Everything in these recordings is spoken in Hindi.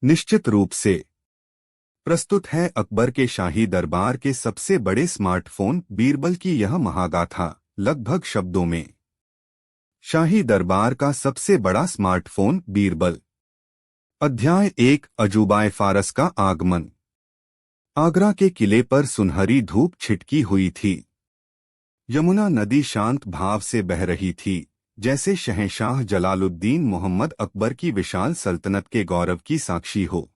निश्चित रूप से। प्रस्तुत है अकबर के शाही दरबार के सबसे बड़े स्मार्टफोन बीरबल की यह महागाथा, लगभग शब्दों में। शाही दरबार का सबसे बड़ा स्मार्टफोन बीरबल। अध्याय 1, अजूबाए फारस का आगमन। आगरा के किले पर सुनहरी धूप छिटकी हुई थी। यमुना नदी शांत भाव से बह रही थी, जैसे शहंशाह जलालुद्दीन मोहम्मद अकबर की विशाल सल्तनत के गौरव की साक्षी हो।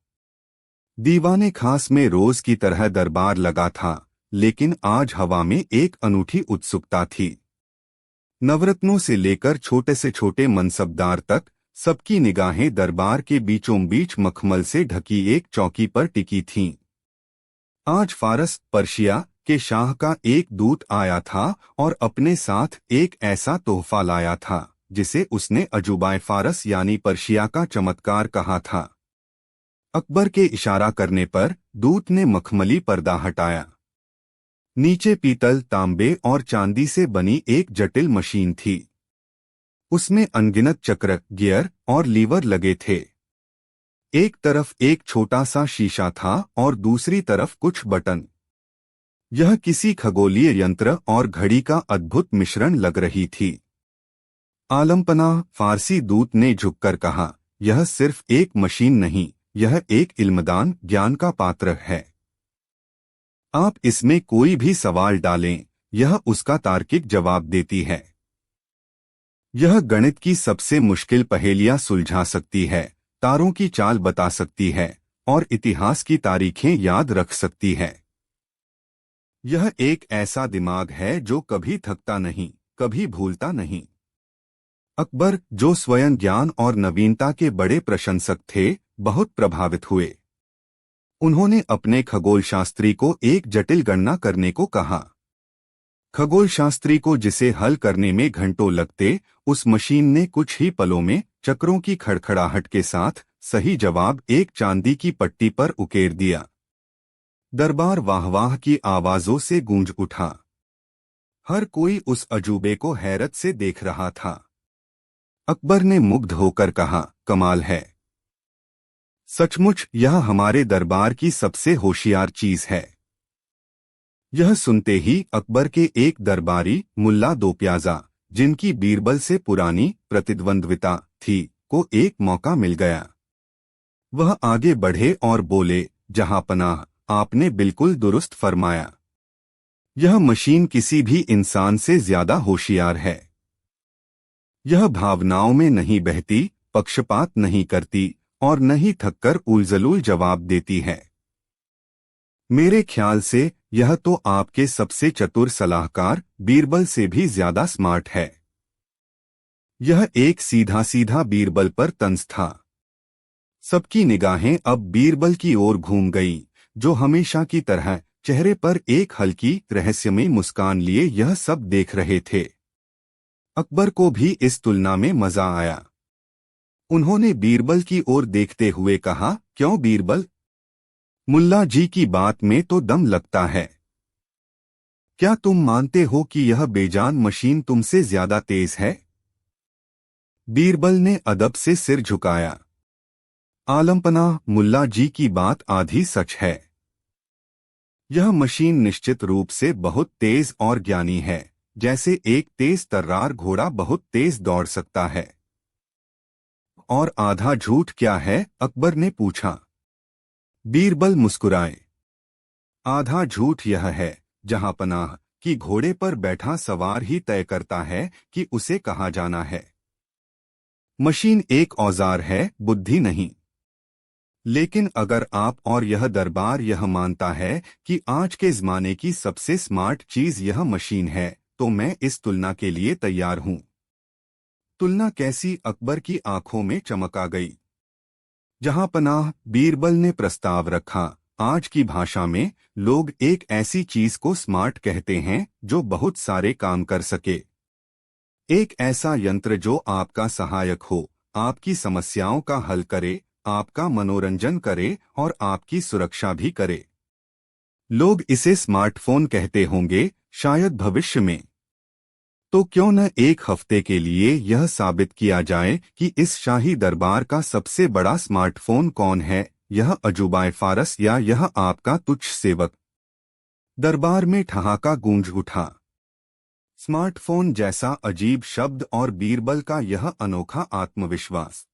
दीवाने खास में रोज की तरह दरबार लगा था, लेकिन आज हवा में एक अनूठी उत्सुकता थी। नवरत्नों से लेकर छोटे से छोटे मनसबदार तक सबकी निगाहें दरबार के बीचों बीच मखमल से ढकी एक चौकी पर टिकी थीं। आज फारस पर्शिया के शाह का एक दूत आया था और अपने साथ एक ऐसा तोहफा लाया था जिसे उसने अजूबाए फारस यानी पर्शिया का चमत्कार कहा था। अकबर के इशारा करने पर दूत ने मखमली पर्दा हटाया। नीचे पीतल, तांबे और चांदी से बनी एक जटिल मशीन थी। उसमें अनगिनत चक्र, गियर और लीवर लगे थे। एक तरफ एक छोटा सा शीशा था और दूसरी तरफ कुछ बटन। यह किसी खगोलीय यंत्र और घड़ी का अद्भुत मिश्रण लग रही थी। आलमपनाह, फारसी दूत ने झुककर कहा, यह सिर्फ एक मशीन नहीं, यह एक इल्मदान ज्ञान का पात्र है। आप इसमें कोई भी सवाल डालें, यह उसका तार्किक जवाब देती है। यह गणित की सबसे मुश्किल पहेलियां सुलझा सकती है, तारों की चाल बता सकती है और इतिहास की तारीखें याद रख सकती है। यह एक ऐसा दिमाग है जो कभी थकता नहीं, कभी भूलता नहीं। अकबर, जो स्वयं ज्ञान और नवीनता के बड़े प्रशंसक थे, बहुत प्रभावित हुए। उन्होंने अपने खगोलशास्त्री को एक जटिल गणना करने को कहा। खगोलशास्त्री को जिसे हल करने में घंटों लगते, उस मशीन ने कुछ ही पलों में चक्रों की खड़खड़ाहट के साथ सही जवाब एक चांदी की पट्टी पर उकेर दिया। दरबार वाह-वाह की आवाजों से गूंज उठा। हर कोई उस अजूबे को हैरत से देख रहा था। अकबर ने मुग्ध होकर कहा, कमाल है। सचमुच यह हमारे दरबार की सबसे होशियार चीज है। यह सुनते ही अकबर के एक दरबारी मुल्ला दो प्याजा, जिनकी बीरबल से पुरानी प्रतिद्वंद्विता थी, को एक मौका मिल गया। वह आगे बढ़े और बोले, जहांपनाह, आपने बिल्कुल दुरुस्त फरमाया। यह मशीन किसी भी इंसान से ज्यादा होशियार है। यह भावनाओं में नहीं बहती, पक्षपात नहीं करती और न ही थककर उलझुल जवाब देती है। मेरे ख्याल से यह तो आपके सबसे चतुर सलाहकार बीरबल से भी ज्यादा स्मार्ट है। यह एक सीधा सीधा बीरबल पर तंज था। सबकी निगाहें अब बीरबल की ओर घूम गईं, जो हमेशा की तरह चेहरे पर एक हल्की रहस्यमयी मुस्कान लिए यह सब देख रहे थे। अकबर को भी इस तुलना में मजा आया। उन्होंने बीरबल की ओर देखते हुए कहा, क्यों बीरबल? मुल्ला जी की बात में तो दम लगता है। क्या तुम मानते हो कि यह बेजान मशीन तुमसे ज्यादा तेज है? बीरबल ने अदब से सिर झुकाया। आलमपनाह, मुल्ला जी की बात आधी सच है। यह मशीन निश्चित रूप से बहुत तेज और ज्ञानी है, जैसे एक तेज तर्रार घोड़ा बहुत तेज दौड़ सकता है। और आधा झूठ क्या है? अकबर ने पूछा। बीरबल मुस्कुराए। आधा झूठ यह है, जहांपनाह, कि घोड़े पर बैठा सवार ही तय करता है कि उसे कहाँ जाना है। मशीन एक औजार है, बुद्धि नहीं। लेकिन अगर आप और यह दरबार यह मानता है कि आज के ज़माने की सबसे स्मार्ट चीज यह मशीन है, तो मैं इस तुलना के लिए तैयार हूं। तुलना कैसी? अकबर की आंखों में चमक आ गई। जहांपनाह, बीरबल ने प्रस्ताव रखा, आज की भाषा में लोग एक ऐसी चीज को स्मार्ट कहते हैं जो बहुत सारे काम कर सके। एक ऐसा यंत्र जो आपका सहायक हो, आपकी समस्याओं का हल करे, आपका मनोरंजन करे और आपकी सुरक्षा भी करे। लोग इसे स्मार्टफोन कहते होंगे, शायद भविष्य में। तो क्यों न एक हफ्ते के लिए यह साबित किया जाए कि इस शाही दरबार का सबसे बड़ा स्मार्टफोन कौन है, यह अजूबाए फारस या यह आपका तुच्छ सेवक। दरबार में ठहाका गूंज उठा। स्मार्टफोन जैसा अजीब शब्द और बीरबल का यह अनोखा आत्मविश्वास।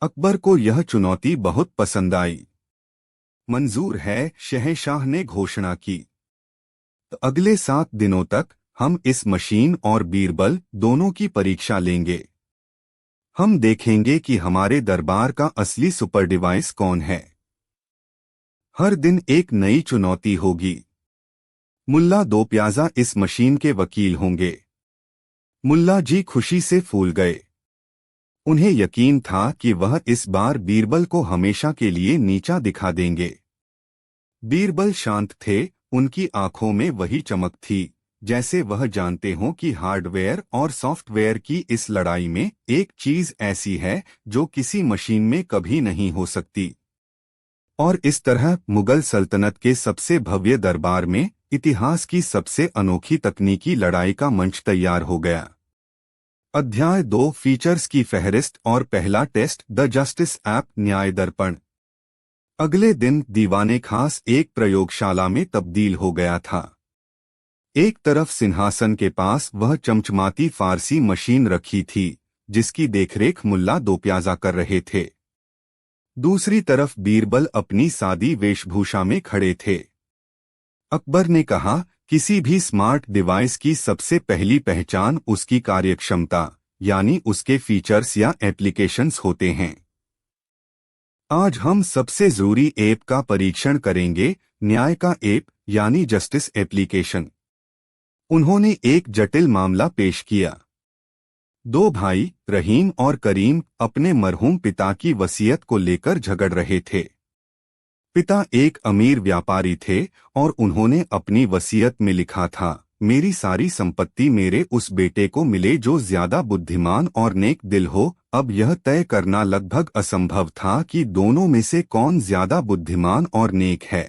अकबर को यह चुनौती बहुत पसंद आई। मंजूर है, शहंशाह ने घोषणा की। अगले 7 दिनों तक हम इस मशीन और बीरबल दोनों की परीक्षा लेंगे। हम देखेंगे कि हमारे दरबार का असली सुपर डिवाइस कौन है। हर दिन एक नई चुनौती होगी। मुल्ला दो प्याजा इस मशीन के वकील होंगे। मुल्ला जी खुशी से फूल गए। उन्हें यकीन था कि वह इस बार बीरबल को हमेशा के लिए नीचा दिखा देंगे। बीरबल शांत थे, उनकी आंखों में वही चमक थी जैसे वह जानते हों कि हार्डवेयर और सॉफ्टवेयर की इस लड़ाई में एक चीज ऐसी है जो किसी मशीन में कभी नहीं हो सकती। और इस तरह मुगल सल्तनत के सबसे भव्य दरबार में इतिहास की सबसे अनोखी तकनीकी लड़ाई का मंच तैयार हो गया। अध्याय 2 फीचर्स की फहरिस्त और पहला टेस्ट, द जस्टिस ऐप न्याय दर्पण। अगले दिन दीवाने खास एक प्रयोगशाला में तब्दील हो गया था। एक तरफ सिंहासन के पास वह चमचमाती फारसी मशीन रखी थी जिसकी देखरेख मुल्ला दो प्याजा कर रहे थे। दूसरी तरफ बीरबल अपनी सादी वेशभूषा में खड़े थे। अकबर ने कहा, किसी भी स्मार्ट डिवाइस की सबसे पहली पहचान उसकी कार्यक्षमता यानी उसके फीचर्स या एप्लीकेशंस होते हैं। आज हम सबसे जरूरी ऐप का परीक्षण करेंगे, न्याय का ऐप यानी जस्टिस एप्लीकेशन। उन्होंने एक जटिल मामला पेश किया। 2 भाई रहीम और करीम अपने मरहूम पिता की वसीयत को लेकर झगड़ रहे थे। पिता एक अमीर व्यापारी थे और उन्होंने अपनी वसीयत में लिखा था, मेरी सारी संपत्ति मेरे उस बेटे को मिले जो ज्यादा बुद्धिमान और नेक दिल हो। अब यह तय करना लगभग असंभव था कि दोनों में से कौन ज्यादा बुद्धिमान और नेक है।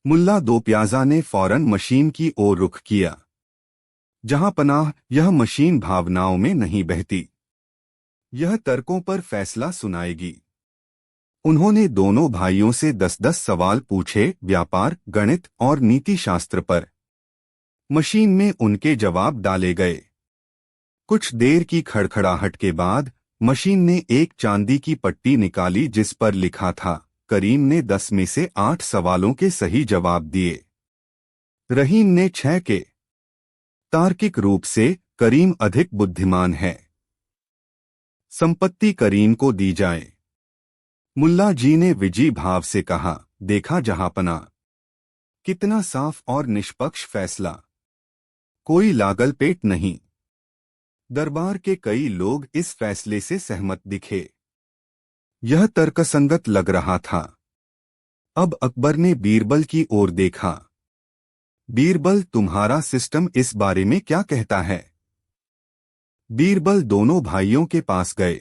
मुल्ला दो प्याजा ने फौरन मशीन की ओर रुख किया। जहां पनाह, यह मशीन भावनाओं में नहीं बहती, यह तर्कों पर फैसला सुनाएगी। उन्होंने दोनों भाइयों से 10-10 सवाल पूछे, व्यापार, गणित और नीति शास्त्र पर। मशीन में उनके जवाब डाले गए। कुछ देर की खड़खड़ाहट के बाद मशीन ने एक चांदी की पट्टी निकाली जिस पर लिखा था, करीम ने 10 में से 8 सवालों के सही जवाब दिए। रहीम ने 6 के। तार्किक रूप से करीम अधिक बुद्धिमान है। संपत्ति करीम को दी जाए। मुल्ला जी ने विजयी भाव से कहा, देखा जहांपना, कितना साफ और निष्पक्ष फैसला, कोई लागलपेट नहीं। दरबार के कई लोग इस फैसले से सहमत दिखे। यह तर्कसंगत लग रहा था। अब अकबर ने बीरबल की ओर देखा। बीरबल, तुम्हारा सिस्टम इस बारे में क्या कहता है? बीरबल दोनों भाइयों के पास गए।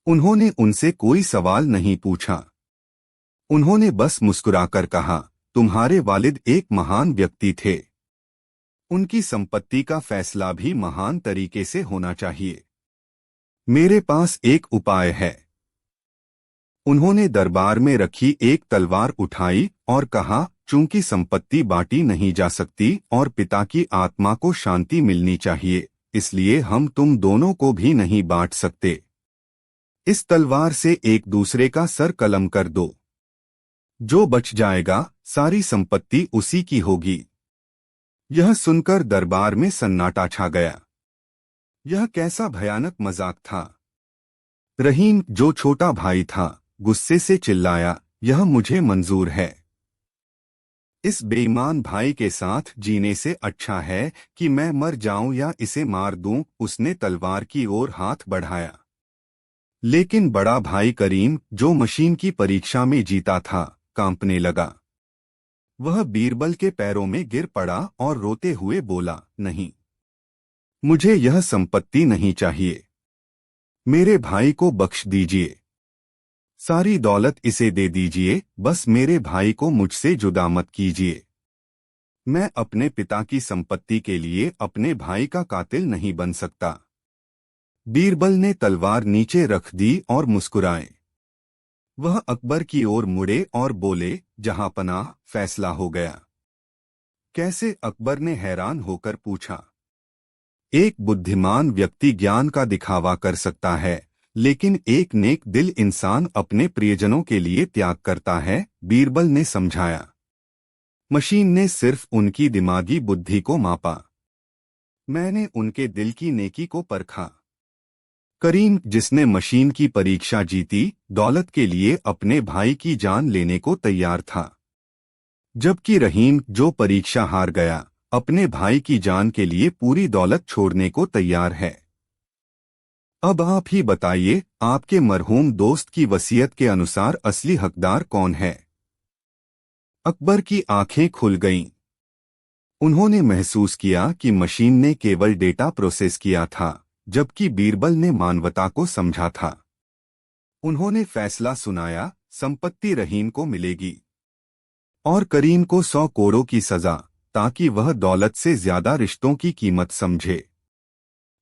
उन्होंने उनसे कोई सवाल नहीं पूछा। उन्होंने बस मुस्कुराकर कहा, तुम्हारे वालिद एक महान व्यक्ति थे। उनकी संपत्ति का फैसला भी महान तरीके से होना चाहिए। मेरे पास एक उपाय है। उन्होंने दरबार में रखी एक तलवार उठाई और कहा, चूंकि संपत्ति बांटी नहीं जा सकती और पिता की आत्मा को शांति मिलनी चाहिए, इसलिए हम तुम दोनों को भी नहीं बांट सकते। इस तलवार से एक दूसरे का सर कलम कर दो। जो बच जाएगा, सारी संपत्ति उसी की होगी। यह सुनकर दरबार में सन्नाटा छा गया। यह कैसा भयानक मजाक था। रहीम, जो छोटा भाई था, गुस्से से चिल्लाया, यह मुझे मंजूर है। इस बेईमान भाई के साथ जीने से अच्छा है कि मैं मर जाऊं या इसे मार दूं। उसने तलवार की ओर हाथ बढ़ाया। लेकिन बड़ा भाई करीम, जो मशीन की परीक्षा में जीता था, कांपने लगा। वह बीरबल के पैरों में गिर पड़ा और रोते हुए बोला, नहीं, मुझे यह संपत्ति नहीं चाहिए। मेरे भाई को बख्श दीजिए। सारी दौलत इसे दे दीजिए, बस मेरे भाई को मुझसे जुदा मत कीजिए। मैं अपने पिता की संपत्ति के लिए अपने भाई का कातिल नहीं बन सकता। बीरबल ने तलवार नीचे रख दी और मुस्कुराए। वह अकबर की ओर मुड़े और बोले, जहांपनाह, फैसला हो गया। कैसे? अकबर ने हैरान होकर पूछा। एक बुद्धिमान व्यक्ति ज्ञान का दिखावा कर सकता है, लेकिन एक नेक दिल इंसान अपने प्रियजनों के लिए त्याग करता है, बीरबल ने समझाया। मशीन ने सिर्फ उनकी दिमागी बुद्धि को मापा। मैंने उनके दिल की नेकी को परखा। करीम, जिसने मशीन की परीक्षा जीती, दौलत के लिए अपने भाई की जान लेने को तैयार था, जबकि रहीम, जो परीक्षा हार गया, अपने भाई की जान के लिए पूरी दौलत छोड़ने को तैयार है। अब आप ही बताइए, आपके मरहूम दोस्त की वसीयत के अनुसार असली हकदार कौन है? अकबर की आंखें खुल गईं। उन्होंने महसूस किया कि मशीन ने केवल डेटा प्रोसेस किया था, जबकि बीरबल ने मानवता को समझा था। उन्होंने फैसला सुनाया, संपत्ति रहीम को मिलेगी और करीम को 100 करोड़ की सजा, ताकि वह दौलत से ज्यादा रिश्तों की कीमत समझे।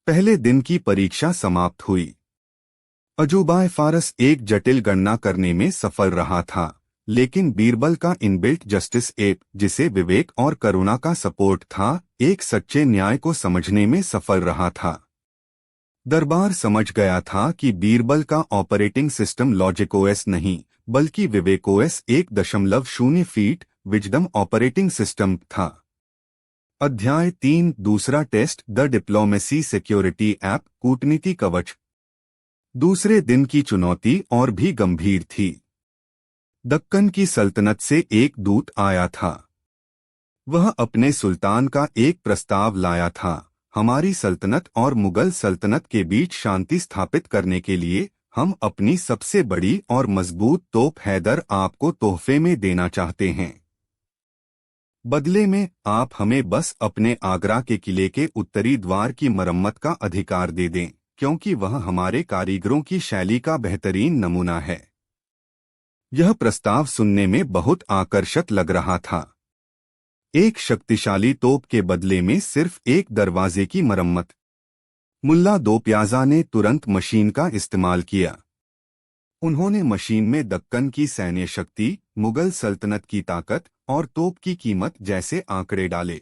पहले दिन की परीक्षा समाप्त हुई। अजूबाए फारस एक जटिल गणना करने में सफल रहा था, लेकिन बीरबल का इनबिल्ट जस्टिस एप, जिसे विवेक और करुणा का सपोर्ट था, एक सच्चे न्याय को समझने में सफल रहा था। दरबार समझ गया था कि बीरबल का ऑपरेटिंग सिस्टम लॉजिक ओएस नहीं, बल्कि Vivek OS 1.0 feat wisdom operating system था। अध्याय 3, दूसरा test, the diplomacy security app, कूटनीति कवच। दूसरे दिन की चुनौती और भी गंभीर थी। दक्कन की सल्तनत से एक दूत आया था। वह अपने सुल्तान का एक प्रस्ताव लाया था। हमारी सल्तनत और मुगल सल्तनत के बीच शांति स्थापित करने के लिए हम अपनी सबसे बड़ी और मजबूत तोप हैदर आपको तोहफे में देना चाहते हैं। बदले में आप हमें बस अपने आगरा के किले के उत्तरी द्वार की मरम्मत का अधिकार दे दें, क्योंकि वह हमारे कारीगरों की शैली का बेहतरीन नमूना है। यह प्रस्ताव सुनने में बहुत आकर्षक लग रहा था। एक शक्तिशाली तोप के बदले में सिर्फ एक दरवाजे की मरम्मत। मुल्ला दो प्याजा ने तुरंत मशीन का इस्तेमाल किया। उन्होंने मशीन में दक्कन की सैन्य शक्ति, मुगल सल्तनत की ताकत और तोप की कीमत जैसे आंकड़े डाले।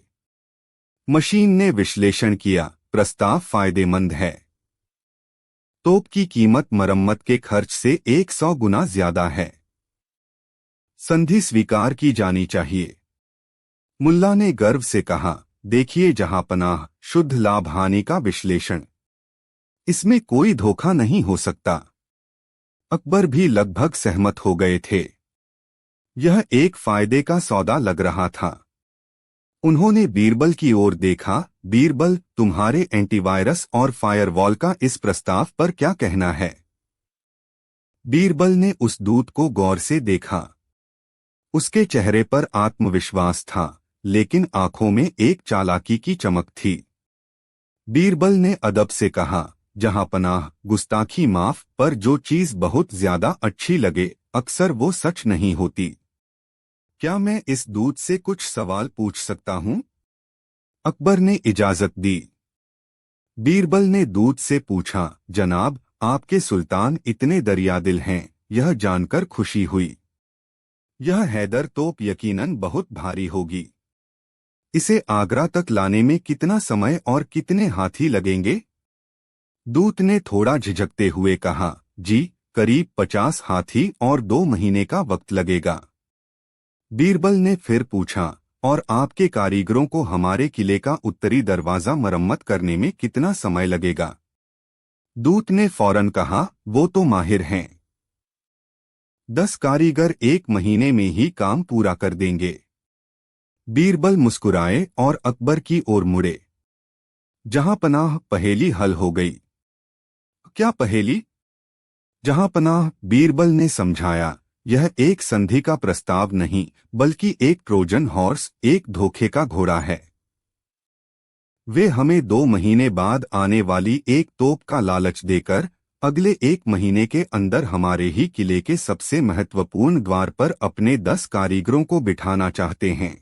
मशीन ने विश्लेषण किया, प्रस्ताव फायदेमंद है। तोप की कीमत मरम्मत के खर्च से 100 गुना ज्यादा है। संधि स्वीकार की जानी चाहिए। मुल्ला ने गर्व से कहा, देखिए जहांपनाह, शुद्ध लाभ हानि का विश्लेषण। इसमें कोई धोखा नहीं हो सकता। अकबर भी लगभग सहमत हो गए थे। यह एक फायदे का सौदा लग रहा था। उन्होंने बीरबल की ओर देखा। बीरबल, तुम्हारे एंटीवायरस और फायरवॉल का इस प्रस्ताव पर क्या कहना है? बीरबल ने उस दूत को गौर से देखा। उसके चेहरे पर आत्मविश्वास था, लेकिन आंखों में एक चालाकी की चमक थी। बीरबल ने अदब से कहा, जहांपनाह, गुस्ताखी माफ, पर जो चीज बहुत ज्यादा अच्छी लगे, अक्सर वो सच नहीं होती। क्या मैं इस दूत से कुछ सवाल पूछ सकता हूं? अकबर ने इजाजत दी। बीरबल ने दूत से पूछा, जनाब, आपके सुल्तान इतने दरियादिल हैं, यह जानकर खुशी हुई। यह हैदर तोप यकीनन बहुत भारी होगी। इसे आगरा तक लाने में कितना समय और कितने हाथी लगेंगे? दूत ने थोड़ा झिझकते हुए कहा, जी, करीब 50 हाथी और 2 महीने का वक्त लगेगा। बीरबल ने फिर पूछा, और आपके कारीगरों को हमारे किले का उत्तरी दरवाजा मरम्मत करने में कितना समय लगेगा? दूत ने फौरन कहा, वो तो माहिर हैं। 10 कारीगर 1 महीने में ही काम पूरा कर देंगे। बीरबल मुस्कुराए और अकबर की ओर मुड़े। जहांपनाह, पहेली हल हो गई। क्या पहेली? जहांपनाह, बीरबल ने समझाया, यह एक संधि का प्रस्ताव नहीं, बल्कि एक ट्रोजन हॉर्स, एक धोखे का घोड़ा है। वे हमें 2 महीने बाद आने वाली एक तोप का लालच देकर अगले 1 महीने के अंदर हमारे ही किले के सबसे महत्वपूर्ण द्वार पर अपने 10 कारीगरों को बिठाना चाहते हैं।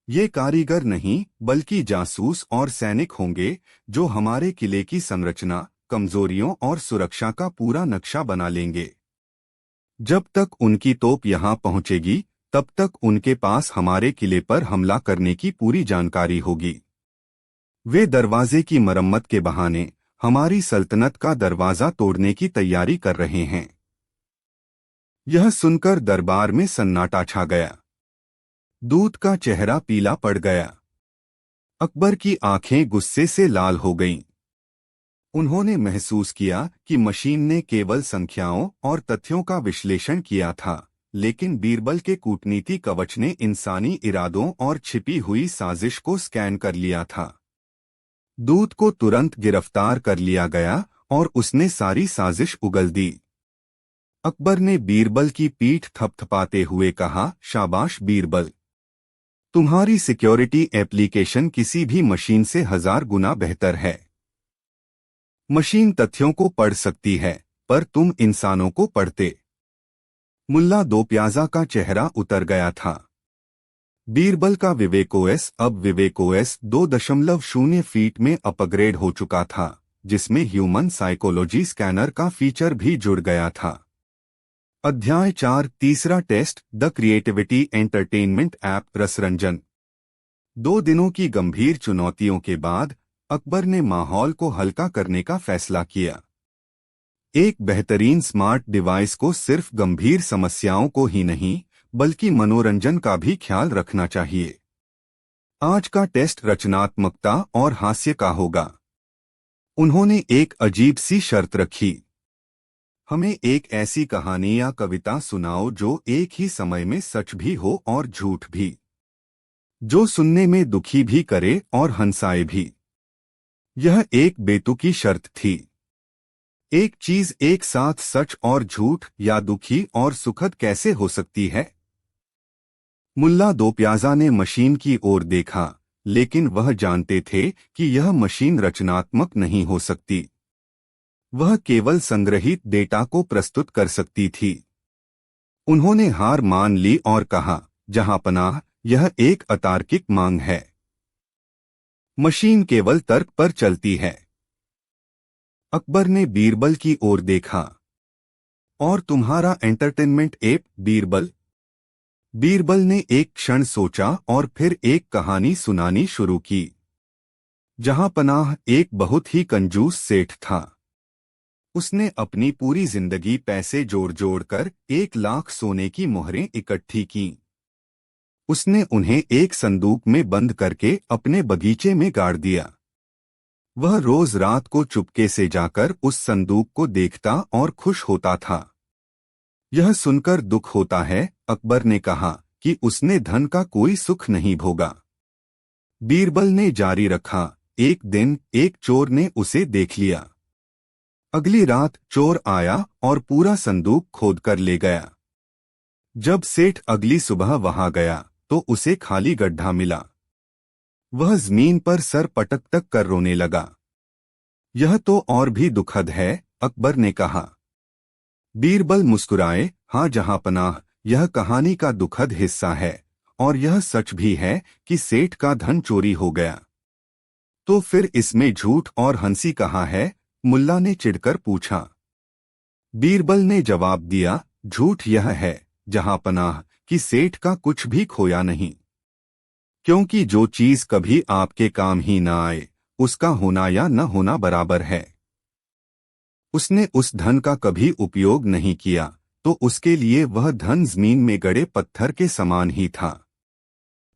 ये कारीगर नहीं बल्कि जासूस और सैनिक होंगे जो हमारे किले की संरचना, कमजोरियों और सुरक्षा का पूरा नक्शा बना लेंगे। जब तक उनकी तोप यहाँ पहुंचेगी तब तक उनके पास हमारे किले पर हमला करने की पूरी जानकारी होगी। वे दरवाजे की मरम्मत के बहाने हमारी सल्तनत का दरवाजा तोड़ने की तैयारी कर रहे हैं। यह सुनकर दरबार में सन्नाटा छा गया। दूत का चेहरा पीला पड़ गया। अकबर की आंखें गुस्से से लाल हो गईं। उन्होंने महसूस किया कि मशीन ने केवल संख्याओं और तथ्यों का विश्लेषण किया था, लेकिन बीरबल के कूटनीति कवच ने इंसानी इरादों और छिपी हुई साजिश को स्कैन कर लिया था। दूत को तुरंत गिरफ्तार कर लिया गया और उसने सारी साजिश उगल दी। अकबर ने बीरबल की पीठ थपथपाते हुए कहा, शाबाश बीरबल, तुम्हारी सिक्योरिटी एप्लीकेशन किसी भी मशीन से 1000 गुना बेहतर है। मशीन तथ्यों को पढ़ सकती है, पर तुम इंसानों को पढ़ते। मुल्ला दो प्याजा का चेहरा उतर गया था। बीरबल का विवेकोएस अब विवेकोएस 2.0 फीट में अपग्रेड हो चुका था, जिसमें ह्यूमन साइकोलॉजी स्कैनर का फीचर भी जुड़ गया था। अध्याय 4 तीसरा test, the creativity entertainment app रसरंजन। 2 दिनों की गंभीर चुनौतियों के बाद अकबर ने माहौल को हल्का करने का फैसला किया। एक बेहतरीन स्मार्ट डिवाइस को सिर्फ गंभीर समस्याओं को ही नहीं बल्कि मनोरंजन का भी ख्याल रखना चाहिए। आज का टेस्ट रचनात्मकता और हास्य का होगा। उन्होंने एक अजीब सी शर्त रखी। हमें एक ऐसी कहानी या कविता सुनाओ जो एक ही समय में सच भी हो और झूठ भी, जो सुनने में दुखी भी करे और हंसाए भी। यह एक बेतुकी शर्त थी। एक चीज एक साथ सच और झूठ या दुखी और सुखद कैसे हो सकती है? मुल्ला दो प्याजा ने मशीन की ओर देखा, लेकिन वह जानते थे कि यह मशीन रचनात्मक नहीं हो सकती। वह केवल संग्रहित डेटा को प्रस्तुत कर सकती थी। उन्होंने हार मान ली और कहा, जहांपनाह, यह एक अतार्किक मांग है। मशीन केवल तर्क पर चलती है। अकबर ने बीरबल की ओर देखा। और तुम्हारा एंटरटेनमेंट ऐप बीरबल? बीरबल ने एक क्षण सोचा और फिर एक कहानी सुनानी शुरू की। जहांपनाह एक बहुत ही कंजूस सेठ था। उसने अपनी पूरी जिंदगी पैसे जोड़ जोड़ कर 1 लाख सोने की मोहरें इकट्ठी कीं। उसने उन्हें एक संदूक में बंद करके अपने बगीचे में गाड़ दिया। वह रोज रात को चुपके से जाकर उस संदूक को देखता और खुश होता था। यह सुनकर दुख होता है, अकबर ने कहा, कि उसने धन का कोई सुख नहीं भोगा। बीरबल ने जारी रखा, एक दिन एक चोर ने उसे देख लिया। अगली रात चोर आया और पूरा संदूक खोद कर ले गया। जब सेठ अगली सुबह वहां गया तो उसे खाली गड्ढा मिला। वह जमीन पर सर पटक तक कर रोने लगा। यह तो और भी दुखद है, अकबर ने कहा। बीरबल मुस्कुराए, हाँ जहांपनाह, यह कहानी का दुखद हिस्सा है, और यह सच भी है कि सेठ का धन चोरी हो गया। तो फिर इसमें झूठ और हंसी कहाँ है? मुल्ला ने चिढ़कर पूछा। बीरबल ने जवाब दिया, झूठ यह है जहांपनाह कि सेठ का कुछ भी खोया नहीं। क्योंकि जो चीज कभी आपके काम ही न आए, उसका होना या न होना बराबर है। उसने उस धन का कभी उपयोग नहीं किया, तो उसके लिए वह धन जमीन में गड़े पत्थर के समान ही था।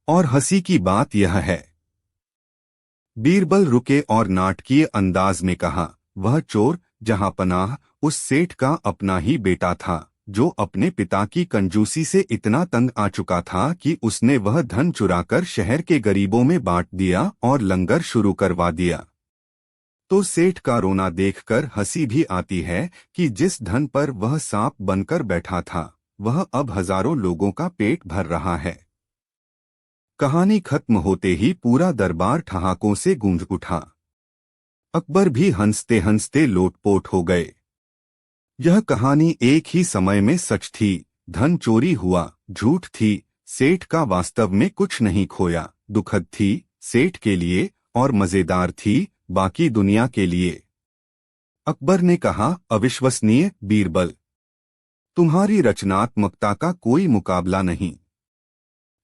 और हंसी की बात यह है। बीरबल रुके और नाटकीय अंदाज में कहा, वह चोर जहांपनाह उस सेठ का अपना ही बेटा था, जो अपने पिता की कंजूसी से इतना तंग आ चुका था कि उसने वह धन चुराकर शहर के गरीबों में बांट दिया और लंगर शुरू करवा दिया। तो सेठ का रोना देखकर हंसी भी आती है कि जिस धन पर वह सांप बनकर बैठा था, वह अब हजारों लोगों का पेट भर रहा है। कहानी खत्म होते ही पूरा दरबार ठहाकों से गूंज उठा। अकबर भी हंसते हंसते लोटपोट हो गए। यह कहानी एक ही समय में सच थी, धन चोरी हुआ, झूठ थी, सेठ का वास्तव में कुछ नहीं खोया। दुखद थी, सेठ के लिए, और मजेदार थी, बाकी दुनिया के लिए। अकबर ने कहा, अविश्वसनीय बीरबल, तुम्हारी रचनात्मकता का कोई मुकाबला नहीं।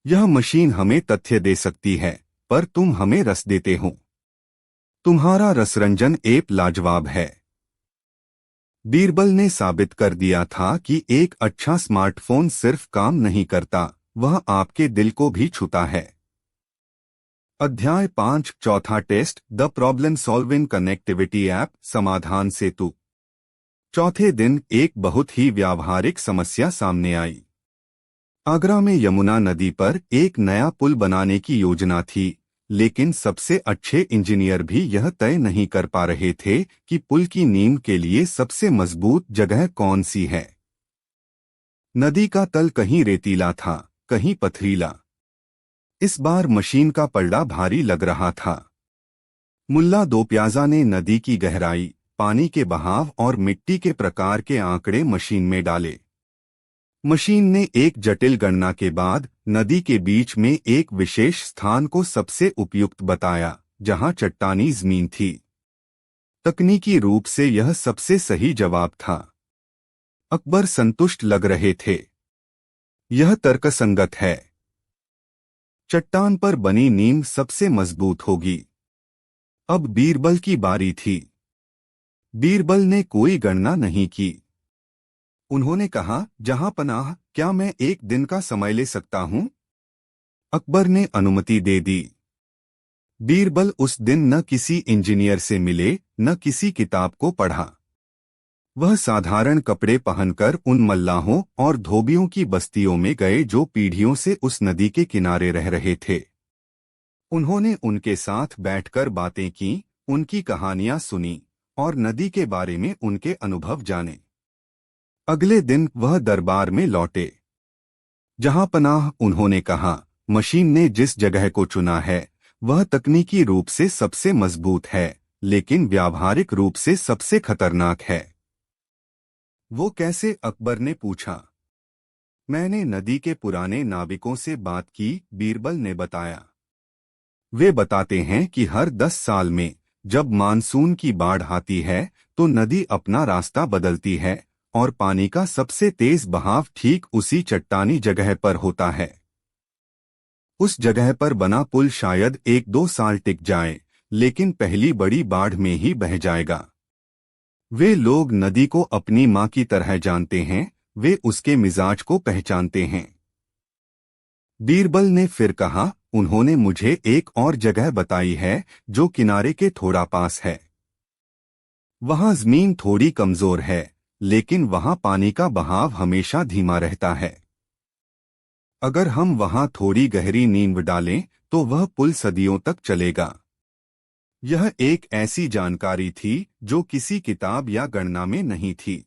यह मशीन हमें तथ्य दे सकती है, पर तुम हमें रस देते हो। तुम्हारा रसरंजन ऐप लाजवाब है। बीरबल ने साबित कर दिया था कि एक अच्छा स्मार्टफोन सिर्फ काम नहीं करता, वह आपके दिल को भी छूता है। अध्याय 5 चौथा test, the problem solving connectivity app, Samadhan Setu. चौथे दिन एक बहुत ही व्यावहारिक समस्या सामने आई। आगरा में यमुना नदी पर एक नया पुल बनाने की योजना थी, लेकिन सबसे अच्छे इंजीनियर भी यह तय नहीं कर पा रहे थे कि पुल की नींव के लिए सबसे मजबूत जगह कौन सी है। नदी का तल कहीं रेतीला था, कहीं पथरीला। इस बार मशीन का पलड़ा भारी लग रहा था। मुल्ला दो प्याजा ने नदी की गहराई, पानी के बहाव और मिट्टी के प्रकार के आंकड़े मशीन में डाले। मशीन ने एक जटिल गणना के बाद नदी के बीच में एक विशेष स्थान को सबसे उपयुक्त बताया, जहां चट्टानी जमीन थी। तकनीकी रूप से यह सबसे सही जवाब था। अकबर संतुष्ट लग रहे थे। यह तर्कसंगत है। चट्टान पर बनी नींव सबसे मजबूत होगी। अब बीरबल की बारी थी। बीरबल ने कोई गणना नहीं की। उन्होंने कहा, जहां पनाह, क्या मैं एक दिन का समय ले सकता हूं? अकबर ने अनुमति दे दी। बीरबल उस दिन न किसी इंजीनियर से मिले, न किसी किताब को पढ़ा। वह साधारण कपड़े पहनकर उन मल्लाहों और धोबियों की बस्तियों में गए जो पीढ़ियों से उस नदी के किनारे रह रहे थे। उन्होंने उनके साथ बैठकर बातें की, उनकी कहानियां सुनी और नदी के बारे में उनके अनुभव जाने। अगले दिन वह दरबार में लौटे। जहां पनाह, उन्होंने कहा, मशीन ने जिस जगह को चुना है वह तकनीकी रूप से सबसे मजबूत है, लेकिन व्यावहारिक रूप से सबसे खतरनाक है। वो कैसे? अकबर ने पूछा। मैंने नदी के पुराने नाविकों से बात की, बीरबल ने बताया। वे बताते हैं कि हर 10 साल में जब मानसून की बाढ़ आती है तो नदी अपना रास्ता बदलती है और पानी का सबसे तेज बहाव ठीक उसी चट्टानी जगह पर होता है। उस जगह पर बना पुल शायद 1-2 साल टिक जाए, लेकिन पहली बड़ी बाढ़ में ही बह जाएगा। वे लोग नदी को अपनी मां की तरह जानते हैं, वे उसके मिजाज को पहचानते हैं। बीरबल ने फिर कहा, उन्होंने मुझे एक और जगह बताई है जो किनारे के थोड़ा पास है। वहां जमीन थोड़ी कमजोर है, लेकिन वहां पानी का बहाव हमेशा धीमा रहता है। अगर हम वहां थोड़ी गहरी नींव डालें तो वह पुल सदियों तक चलेगा। यह एक ऐसी जानकारी थी जो किसी किताब या गणना में नहीं थी।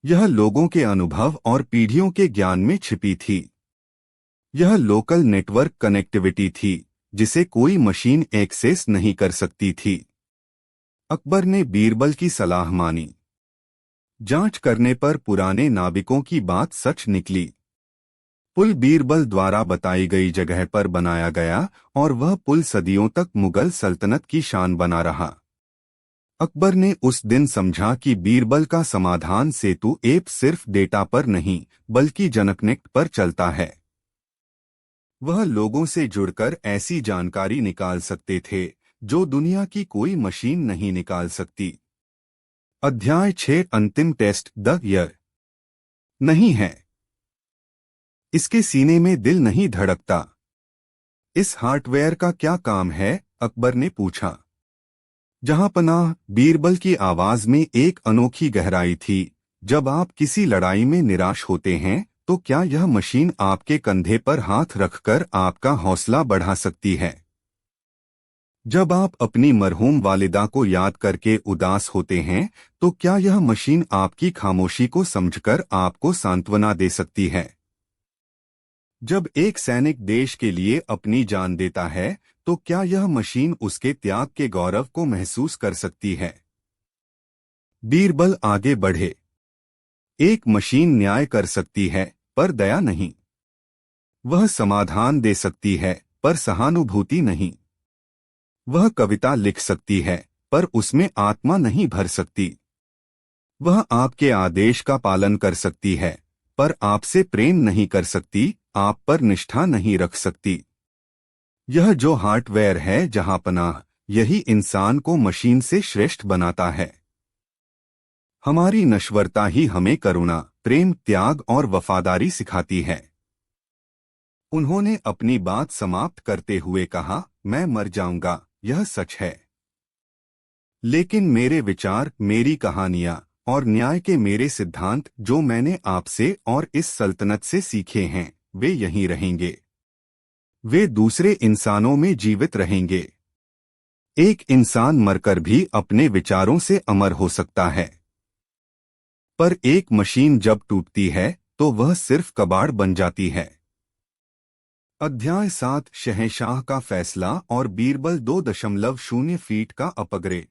यह लोगों के अनुभव और पीढ़ियों के ज्ञान में छिपी थी। यह लोकल नेटवर्क कनेक्टिविटी थी जिसे कोई मशीन एक्सेस नहीं कर सकती थी। अकबर ने बीरबल की सलाह मानी। जांच करने पर पुराने नाविकों की बात सच निकली। पुल बीरबल द्वारा बताई गई जगह पर बनाया गया और वह पुल सदियों तक मुगल सल्तनत की शान बना रहा। अकबर ने उस दिन समझा कि बीरबल का समाधान सेतु ऐप सिर्फ डेटा पर नहीं बल्कि जनकनेक्ट पर चलता है। वह लोगों से जुड़कर ऐसी जानकारी निकाल सकते थे जो दुनिया की कोई मशीन नहीं निकाल सकती। अध्याय 6 अंतिम टेस्ट, द ईयर। नहीं है। इसके सीने में दिल नहीं धड़कता। इस हार्डवेयर का क्या काम है? अकबर ने पूछा। जहां पनाह, बीरबल की आवाज में एक अनोखी गहराई थी। जब आप किसी लड़ाई में निराश होते हैं तो क्या यह मशीन आपके कंधे पर हाथ रखकर आपका हौसला बढ़ा सकती है? जब आप अपनी मरहूम वालिदा को याद करके उदास होते हैं तो क्या यह मशीन आपकी खामोशी को समझकर आपको सांत्वना दे सकती है? जब एक सैनिक देश के लिए अपनी जान देता है तो क्या यह मशीन उसके त्याग के गौरव को महसूस कर सकती है? बीरबल आगे बढ़े। एक मशीन न्याय कर सकती है पर दया नहीं। वह समाधान दे सकती है पर सहानुभूति नहीं। वह कविता लिख सकती है, पर उसमें आत्मा नहीं भर सकती। वह आपके आदेश का पालन कर सकती है, पर आपसे प्रेम नहीं कर सकती, आप पर निष्ठा नहीं रख सकती। यह जो हार्डवेयर है जहांपनाह, यही इंसान को मशीन से श्रेष्ठ बनाता है। हमारी नश्वरता ही हमें करुणा, प्रेम, त्याग और वफादारी सिखाती है। उन्होंने अपनी बात समाप्त करते हुए कहा, मैं मर जाऊंगा, यह सच है। लेकिन मेरे विचार, मेरी कहानियां और न्याय के मेरे सिद्धांत जो मैंने आपसे और इस सल्तनत से सीखे हैं, वे यहीं रहेंगे। वे दूसरे इंसानों में जीवित रहेंगे। एक इंसान मरकर भी अपने विचारों से अमर हो सकता है, पर एक मशीन जब टूटती है तो वह सिर्फ कबाड़ बन जाती है। अध्याय 7 शहंशाह का फैसला और बीरबल 2.0 फीट का अपग्रेड।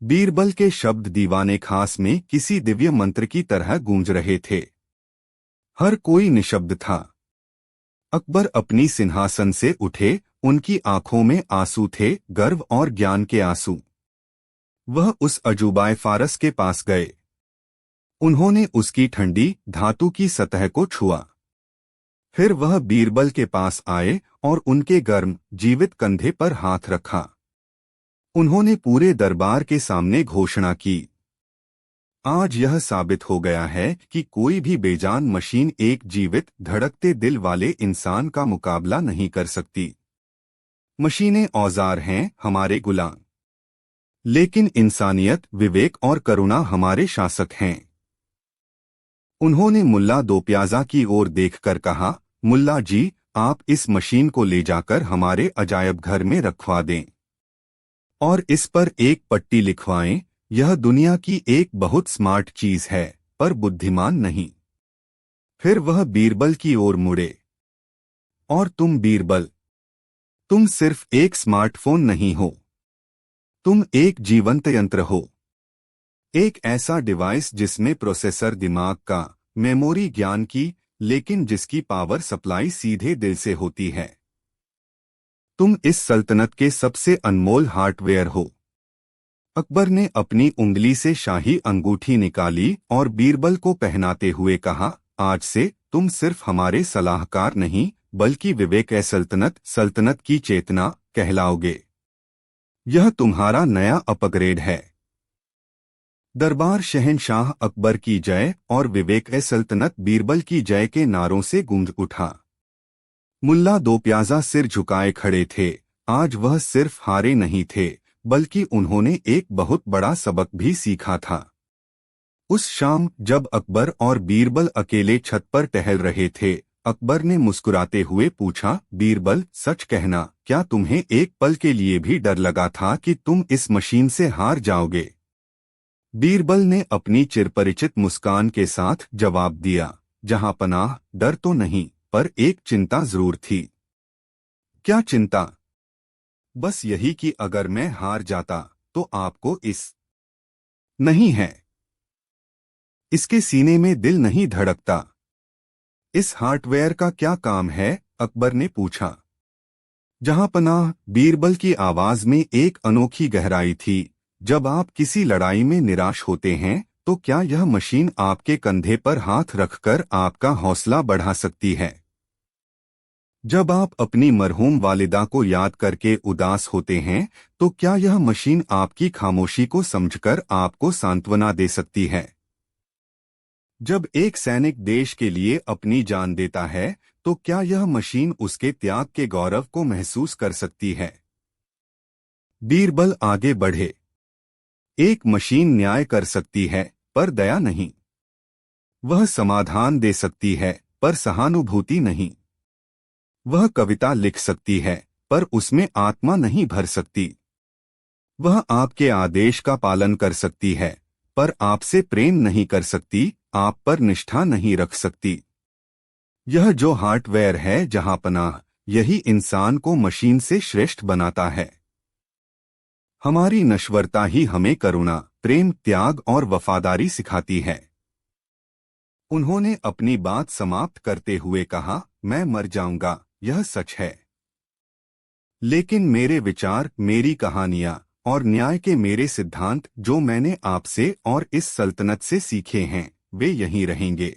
बीरबल के शब्द दीवाने खास में किसी दिव्य मंत्र की तरह गूंज रहे थे। हर कोई निशब्द था। अकबर अपनी सिंहासन से उठे, उनकी आंखों में आंसू थे, गर्व और ज्ञान के आंसू। वह उस अजूबाए फारस के पास गए। उन्होंने उसकी ठंडी धातु की सतह को छुआ। फिर वह बीरबल के पास आए और उनके गर्म जीवित कंधे पर हाथ रखा। उन्होंने पूरे दरबार के सामने घोषणा की, आज यह साबित हो गया है कि कोई भी बेजान मशीन एक जीवित धड़कते दिल वाले इंसान का मुकाबला नहीं कर सकती। मशीनें औजार हैं, हमारे गुलाम, लेकिन इंसानियत, विवेक और करुणा हमारे शासक हैं। उन्होंने मुल्ला दो प्याजा की ओर देखकर कहा, मुल्ला जी, आप इस मशीन को ले जाकर हमारे अजायब घर में रखवा दें और इस पर एक पट्टी लिखवाएं, यह दुनिया की एक बहुत स्मार्ट चीज है, पर बुद्धिमान नहीं। फिर वह बीरबल की ओर मुड़े, और तुम बीरबल, तुम सिर्फ एक स्मार्टफोन नहीं हो, तुम एक जीवंत यंत्र हो। एक ऐसा डिवाइस जिसमें प्रोसेसर दिमाग का, मेमोरी ज्ञान की, लेकिन जिसकी पावर सप्लाई सीधे दिल से होती है। तुम इस सल्तनत के सबसे अनमोल हार्डवेयर हो। अकबर ने अपनी उंगली से शाही अंगूठी निकाली और बीरबल को पहनाते हुए कहा, आज से तुम सिर्फ हमारे सलाहकार नहीं, बल्कि विवेक सल्तनत, सल्तनत की चेतना कहलाओगे। यह तुम्हारा नया अपग्रेड है। दरबार शहंशाह अकबर की जय और विवेक सल्तनत बीरबल की जय के नारों से गूंज उठा। मुल्ला दो प्याजा सिर झुकाए खड़े थे। आज वह सिर्फ हारे नहीं थे, बल्कि उन्होंने एक बहुत बड़ा सबक भी सीखा था। उस शाम जब अकबर और बीरबल अकेले छत पर टहल रहे थे, अकबर ने मुस्कुराते हुए पूछा, बीरबल, सच कहना, क्या तुम्हें एक पल के लिए भी डर लगा था कि तुम इस मशीन से हार जाओगे? बीरबल ने अपनी चिरपरिचित मुस्कान के साथ जवाब दिया, जहांपनाह, डर तो नहीं, पर एक चिंता जरूर थी। क्या चिंता? बस यही कि अगर मैं हार जाता तो आपको इस नहीं है, इसके सीने में दिल नहीं धड़कता। इस हार्डवेयर का क्या काम है? अकबर ने पूछा। जहांपनाह, बीरबल की आवाज में एक अनोखी गहराई थी, जब आप किसी लड़ाई में निराश होते हैं तो क्या यह मशीन आपके कंधे पर हाथ रखकर आपका हौसला बढ़ा सकती है? जब आप अपनी मरहूम वालिदा को याद करके उदास होते हैं तो क्या यह मशीन आपकी खामोशी को समझकर आपको सांत्वना दे सकती है? जब एक सैनिक देश के लिए अपनी जान देता है तो क्या यह मशीन उसके त्याग के गौरव को महसूस कर सकती है? बीरबल आगे बढ़े। एक मशीन न्याय कर सकती है, पर दया नहीं। वह समाधान दे सकती है, पर सहानुभूति नहीं। वह कविता लिख सकती है, पर उसमें आत्मा नहीं भर सकती। वह आपके आदेश का पालन कर सकती है, पर आपसे प्रेम नहीं कर सकती, आप पर निष्ठा नहीं रख सकती। यह जो हार्डवेयर है जहांपनाह, यही इंसान को मशीन से श्रेष्ठ बनाता है। हमारी नश्वरता ही हमें करुणा, प्रेम, त्याग और वफादारी सिखाती है। उन्होंने अपनी बात समाप्त करते हुए कहा, मैं मर जाऊंगा, यह सच है। लेकिन मेरे विचार, मेरी कहानियां और न्याय के मेरे सिद्धांत जो मैंने आपसे और इस सल्तनत से सीखे हैं, वे यहीं रहेंगे।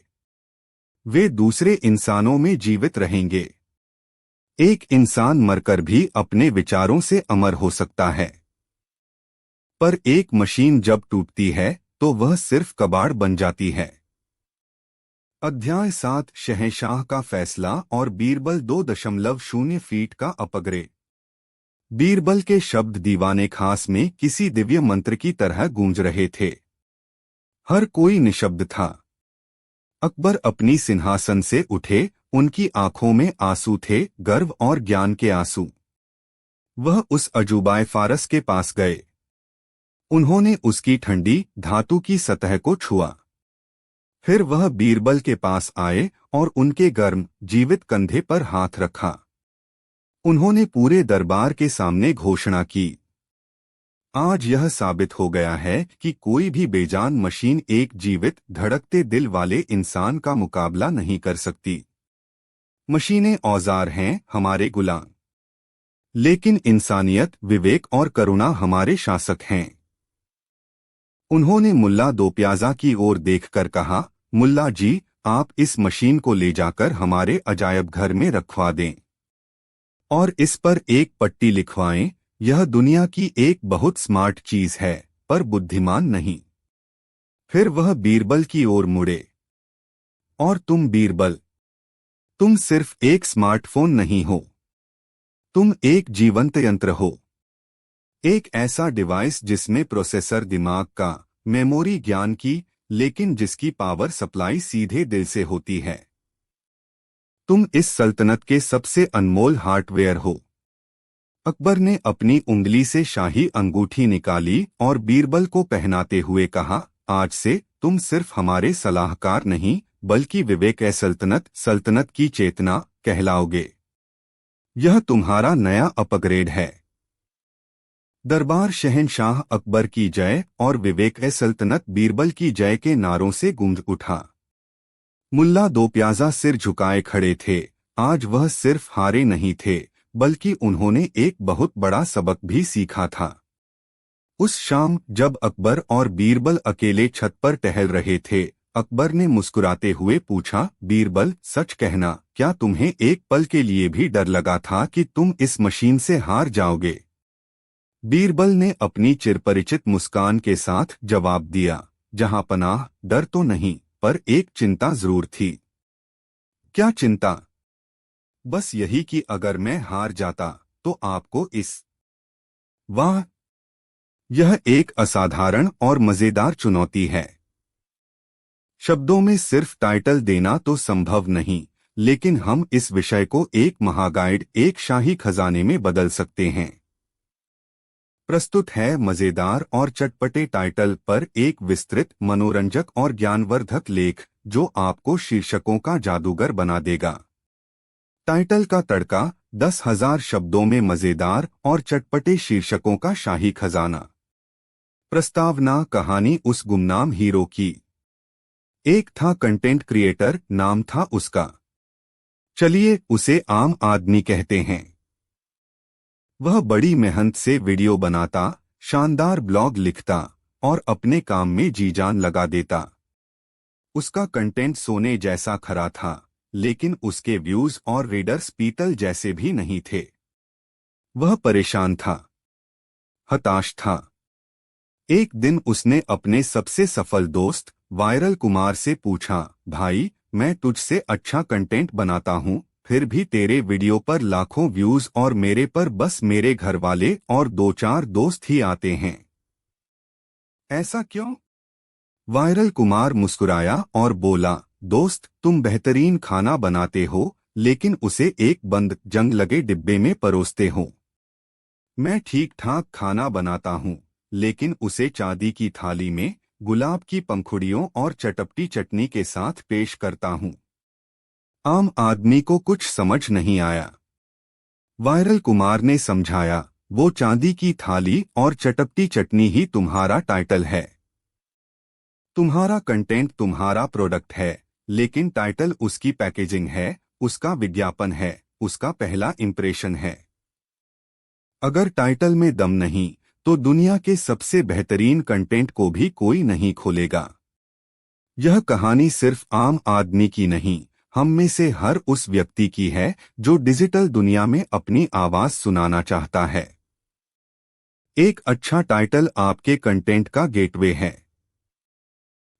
वे दूसरे इंसानों में जीवित रहेंगे। एक इंसान मरकर भी अपने विचारों से अमर हो सकता है, पर एक मशीन जब टूटती है तो वह सिर्फ कबाड़ बन जाती है। अध्याय 7, शहंशाह का फैसला और बीरबल 2.0 फीट का अपग्रेड। बीरबल के शब्द दीवाने खास में किसी दिव्य मंत्र की तरह गूंज रहे थे। हर कोई निशब्द था। अकबर अपनी सिंहासन से उठे, उनकी आंखों में आंसू थे, गर्व और ज्ञान के आंसू। वह उस अजूबाए फारस के पास गए। उन्होंने उसकी ठंडी धातु की सतह को छुआ। फिर वह बीरबल के पास आए और उनके गर्म जीवित कंधे पर हाथ रखा। उन्होंने पूरे दरबार के सामने घोषणा की, आज यह साबित हो गया है कि कोई भी बेजान मशीन एक जीवित धड़कते दिल वाले इंसान का मुकाबला नहीं कर सकती। मशीनें औजार हैं, हमारे गुलाम, लेकिन इंसानियत, विवेक और करुणा हमारे शासक हैं। उन्होंने मुल्ला दो प्याजा की ओर देखकर कहा, मुल्ला जी, आप इस मशीन को ले जाकर हमारे अजायब घर में रखवा दें और इस पर एक पट्टी लिखवाएं, यह दुनिया की एक बहुत स्मार्ट चीज है, पर बुद्धिमान नहीं। फिर वह बीरबल की ओर मुड़े, और तुम बीरबल, तुम सिर्फ एक स्मार्टफोन नहीं हो, तुम एक जीवंत यंत्र हो। एक ऐसा डिवाइस जिसमें प्रोसेसर दिमाग का, मेमोरी ज्ञान की, लेकिन जिसकी पावर सप्लाई सीधे दिल से होती है। तुम इस सल्तनत के सबसे अनमोल हार्डवेयर हो। अकबर ने अपनी उंगली से शाही अंगूठी निकाली और बीरबल को पहनाते हुए कहा, आज से तुम सिर्फ हमारे सलाहकार नहीं, बल्कि विवेक सल्तनत, सल्तनत की चेतना कहलाओगे। यह तुम्हारा नया अपग्रेड है। दरबार शहंशाह अकबर की जय और विवेक सल्तनत बीरबल की जय के नारों से गूंज उठा। मुल्ला दो प्याजा सिर झुकाए खड़े थे। आज वह सिर्फ हारे नहीं थे, बल्कि उन्होंने एक बहुत बड़ा सबक भी सीखा था। उस शाम जब अकबर और बीरबल अकेले छत पर टहल रहे थे, अकबर ने मुस्कुराते हुए पूछा, बीरबल, सच कहना, क्या तुम्हें एक पल के लिए भी डर लगा था कि तुम इस मशीन से हार जाओगे? बीरबल ने अपनी चिरपरिचित मुस्कान के साथ जवाब दिया, जहां पनाह, डर तो नहीं, पर एक चिंता जरूर थी। क्या चिंता? बस यही कि अगर मैं हार जाता तो आपको इस। वाह, यह एक असाधारण और मजेदार चुनौती है। शब्दों में सिर्फ टाइटल देना तो संभव नहीं, लेकिन हम इस विषय को एक महागाइड, एक शाही खजाने में बदल सकते हैं। प्रस्तुत है मजेदार और चटपटे टाइटल पर एक विस्तृत, मनोरंजक और ज्ञानवर्धक लेख जो आपको शीर्षकों का जादूगर बना देगा। टाइटल का तड़का, 10,000 शब्दों में मजेदार और चटपटे शीर्षकों का शाही खजाना। प्रस्तावना, कहानी उस गुमनाम हीरो की। एक था कंटेंट क्रिएटर, नाम था उसका, चलिए उसे आम आदमी कहते हैं। वह बड़ी मेहनत से वीडियो बनाता, शानदार ब्लॉग लिखता और अपने काम में जी जान लगा देता। उसका कंटेंट सोने जैसा खरा था, लेकिन उसके व्यूज और रीडर्स पीतल जैसे भी नहीं थे। वह परेशान था, हताश था। एक दिन उसने अपने सबसे सफल दोस्त वायरल कुमार से पूछा, भाई, मैं तुझसे अच्छा कंटेंट बनाता हूँ, फिर भी तेरे वीडियो पर लाखों व्यूज और मेरे पर बस मेरे घर वाले और 2-4 दोस्त ही आते हैं। ऐसा क्यों? वायरल कुमार मुस्कुराया और बोला, दोस्त, तुम बेहतरीन खाना बनाते हो, लेकिन उसे एक बंद जंग लगे डिब्बे में परोसते हो। मैं ठीक ठाक खाना बनाता हूँ, लेकिन उसे चांदी की थाली में, गुलाब की पंखुड़ियों और चटपटी चटनी के साथ पेश करता हूँ। आम आदमी को कुछ समझ नहीं आया। वायरल कुमार ने समझाया, वो चांदी की थाली और चटपटी चटनी ही तुम्हारा टाइटल है। तुम्हारा कंटेंट तुम्हारा प्रोडक्ट है, लेकिन टाइटल उसकी पैकेजिंग है, उसका विज्ञापन है, उसका पहला इंप्रेशन है। अगर टाइटल में दम नहीं तो दुनिया के सबसे बेहतरीन कंटेंट को भी कोई नहीं खोलेगा। यह कहानी सिर्फ आम आदमी की नहीं, हम में से हर उस व्यक्ति की है जो डिजिटल दुनिया में अपनी आवाज सुनाना चाहता है। एक अच्छा टाइटल आपके कंटेंट का गेटवे है।